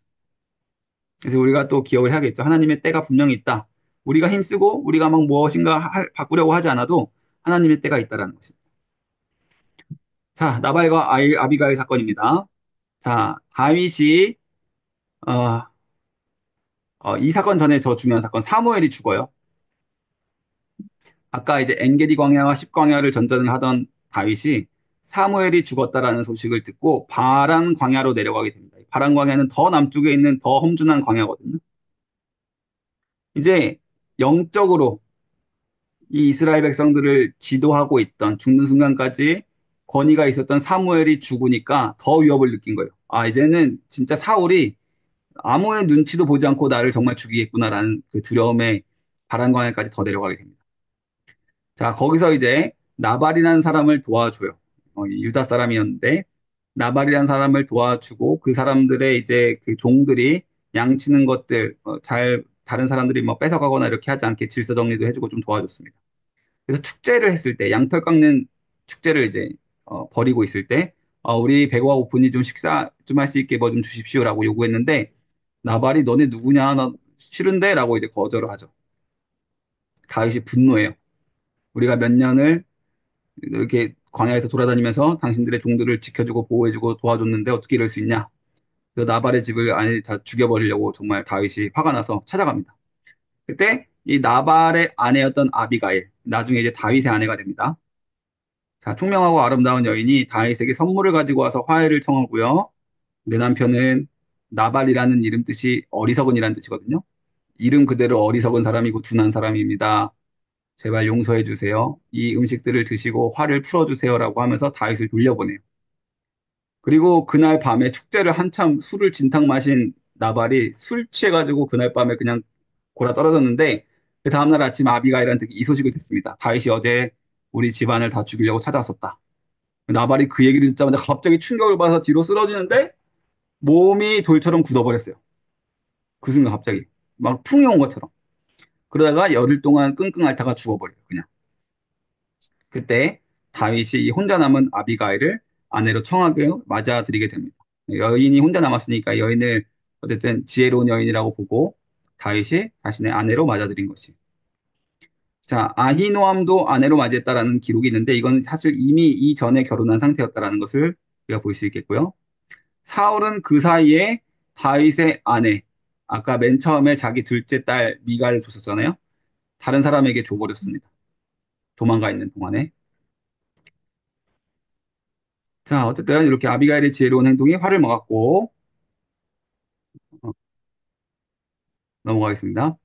그래서 우리가 또 기억을 해야겠죠. 하나님의 때가 분명히 있다. 우리가 힘쓰고 우리가 막 무엇인가 바꾸려고 하지 않아도 하나님의 때가 있다라는 것입니다. 자, 나발과 아비가일 사건입니다. 자, 다윗이 어, 이 사건 전에 저 중요한 사건 사무엘이 죽어요. 아까 이제 엔게디 광야와 십광야를 전전을 하던 다윗이 사무엘이 죽었다라는 소식을 듣고 바란 광야로 내려가게 됩니다. 바란 광야는 더 남쪽에 있는 더 험준한 광야거든요. 이제 영적으로 이 이스라엘 백성들을 지도하고 있던 죽는 순간까지 권위가 있었던 사무엘이 죽으니까 더 위협을 느낀 거예요. 아, 이제는 진짜 사울이 아무의 눈치도 보지 않고 나를 정말 죽이겠구나라는 그 두려움에 바란광야까지 더 내려가게 됩니다. 자, 거기서 이제 나발이라는 사람을 도와줘요. 유다 사람이었는데 나발이라는 사람을 도와주고 그 사람들의 이제 그 종들이 양치는 것들 다른 사람들이 뭐 뺏어가거나 이렇게 하지 않게 질서 정리도 해주고 좀 도와줬습니다. 그래서 축제를 했을 때 양털 깎는 축제를 이제 벌이고 있을 때 우리 배고와 고픈이 좀 식사 좀 할 수 있게 뭐 좀 주십시오라고 요구했는데 나발이 너네 누구냐 나 싫은데라고 이제 거절을 하죠. 다윗이 분노해요. 우리가 몇 년을 이렇게 광야에서 돌아다니면서 당신들의 종들을 지켜주고 보호해주고 도와줬는데 어떻게 이럴 수 있냐? 그래서 나발의 집을 아예 다 죽여버리려고 정말 다윗이 화가 나서 찾아갑니다. 그때 이 나발의 아내였던 아비가일, 나중에 이제 다윗의 아내가 됩니다. 자, 총명하고 아름다운 여인이 다윗에게 선물을 가지고 와서 화해를 청하고요. 내 남편은 나발이라는 이름 뜻이 어리석은이라는 뜻이거든요. 이름 그대로 어리석은 사람이고 둔한 사람입니다. 제발 용서해 주세요. 이 음식들을 드시고 화를 풀어 주세요라고 하면서 다윗을 돌려보내요. 그리고 그날 밤에 축제를 한참 술을 진탕 마신 나발이 술 취해가지고 그날 밤에 그냥 골아 떨어졌는데 그 다음날 아침 아비가일한테 이 소식을 듣습니다. 다윗이 어제 우리 집안을 다 죽이려고 찾아왔었다. 나발이 그 얘기를 듣자마자 갑자기 충격을 받아서 뒤로 쓰러지는데 몸이 돌처럼 굳어버렸어요. 그 순간 갑자기 막 풍이 온 것처럼. 그러다가 열흘 동안 끙끙 앓다가 죽어버려요. 그냥. 그때 다윗이 이 혼자 남은 아비가일을 아내로 청하게 맞아들이게 됩니다. 여인이 혼자 남았으니까 여인을 어쨌든 지혜로운 여인이라고 보고 다윗이 자신의 아내로 맞아들인 것이. 자, 아히노암도 아내로 맞이했다라는 기록이 있는데 이건 사실 이미 이전에 결혼한 상태였다라는 것을 우리가 볼 수 있겠고요. 사울은 그 사이에 다윗의 아내, 아까 맨 처음에 자기 둘째 딸 미갈을 줬었잖아요. 다른 사람에게 줘버렸습니다. 도망가 있는 동안에. 자, 어쨌든 이렇게 아비가일의 지혜로운 행동이 화를 먹었고, 어, 넘어가겠습니다.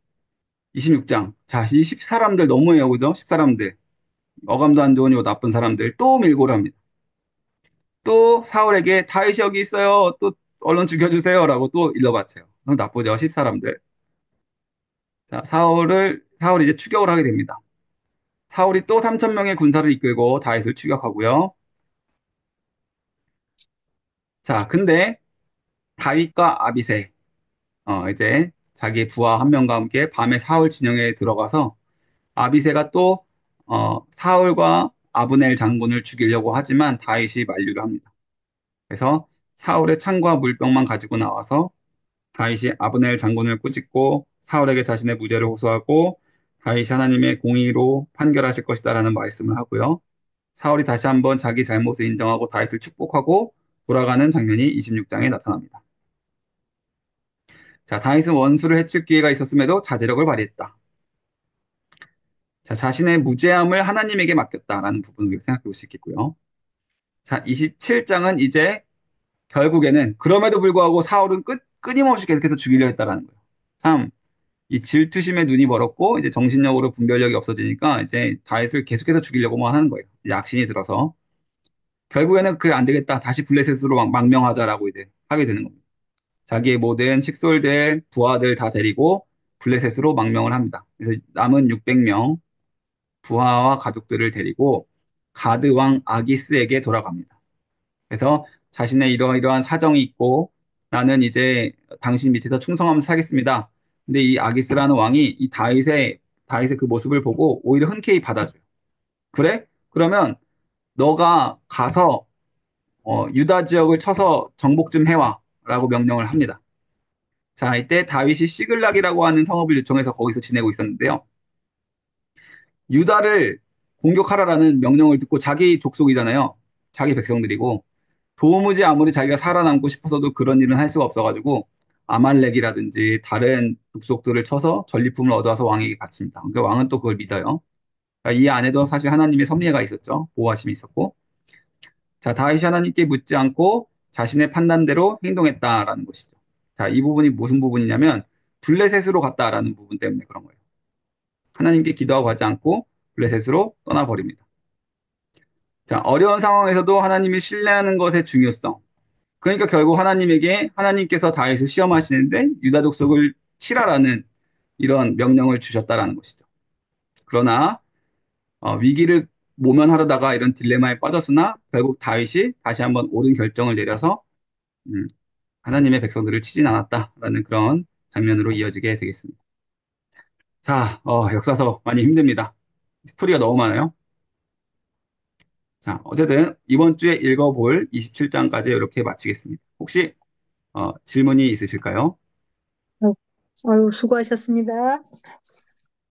26장. 자, 이 10사람들 너무해요. 그죠? 10사람들. 어감도 안 좋은 요 나쁜 사람들 또 밀고를 합니다. 또 사울에게 다윗이 여기 있어요. 또 얼른 죽여주세요. 라고 또 일러바쳐요. 나쁘죠? 10사람들. 자, 사울이 이제 추격을 하게 됩니다. 사울이 또 3천 명의 군사를 이끌고 다윗을 추격하고요. 자, 근데 다윗과 아비새, 이제 자기 부하 한 명과 함께 밤에 사울 진영에 들어가서 아비새가 또 사울과 아브넬 장군을 죽이려고 하지만 다윗이 만류를 합니다. 그래서 사울의 창과 물병만 가지고 나와서 다윗이 아브넬 장군을 꾸짖고 사울에게 자신의 무죄를 호소하고 다윗이 하나님의 공의로 판결하실 것이다라는 말씀을 하고요. 사울이 다시 한번 자기 잘못을 인정하고 다윗을 축복하고 돌아가는 장면이 26장에 나타납니다. 자, 다윗은 원수를 해칠 기회가 있었음에도 자제력을 발휘했다. 자, 자신의 무죄함을 하나님에게 맡겼다라는 부분을 생각해 볼 수 있겠고요. 자, 27장은 이제 결국에는 그럼에도 불구하고 사울은 끊임없이 계속해서 죽이려 했다라는 거예요. 참, 이 질투심에 눈이 멀었고 이제 정신력으로 분별력이 없어지니까 이제 다윗을 계속해서 죽이려고만 하는 거예요. 이제 악신이 들어서 결국에는 그래 안 되겠다. 다시 블레셋으로 망명하자라고 이제 하게 되는 겁니다. 자기의 모든 식솔들, 부하들 다 데리고 블레셋으로 망명을 합니다. 그래서 남은 600명 부하와 가족들을 데리고 가드 왕 아기스에게 돌아갑니다. 그래서 자신의 이러이러한 사정이 있고 나는 이제 당신 밑에서 충성하면서 살겠습니다. 근데 이 아기스라는 왕이 이 다윗의 그 모습을 보고 오히려 흔쾌히 받아줘요. 그래? 그러면 너가 가서 유다 지역을 쳐서 정복 좀 해와라고 명령을 합니다. 자, 이때 다윗이 시글락이라고 하는 성읍을 요청해서 거기서 지내고 있었는데요. 유다를 공격하라라는 명령을 듣고 자기 족속이잖아요. 자기 백성들이고 도무지 아무리 자기가 살아남고 싶어서도 그런 일은 할 수가 없어가지고 아말렉이라든지 다른 족속들을 쳐서 전리품을 얻어와서 왕에게 바칩니다. 그러니까 왕은 또 그걸 믿어요. 그러니까 이 안에도 사실 하나님의 섭리가 있었죠. 보호하심이 있었고. 자, 다윗이 하나님께 묻지 않고 자신의 판단대로 행동했다라는 것이죠. 자, 이 부분이 무슨 부분이냐면 블레셋으로 갔다라는 부분 때문에 그런 거예요. 하나님께 기도하고 하지 않고 블레셋으로 떠나버립니다. 자, 어려운 상황에서도 하나님을 신뢰하는 것의 중요성. 그러니까 결국 하나님께서 다윗을 시험하시는데 유다 족속을 치라라는 이런 명령을 주셨다라는 것이죠. 그러나 위기를 모면하려다가 이런 딜레마에 빠졌으나 결국 다윗이 다시 한번 옳은 결정을 내려서 음, 하나님의 백성들을 치진 않았다라는 그런 장면으로 이어지게 되겠습니다. 자, 역사서 많이 힘듭니다. 스토리가 너무 많아요. 자, 어쨌든 이번 주에 읽어볼 27장까지 이렇게 마치겠습니다. 혹시 질문이 있으실까요? 어, 아유, 수고하셨습니다.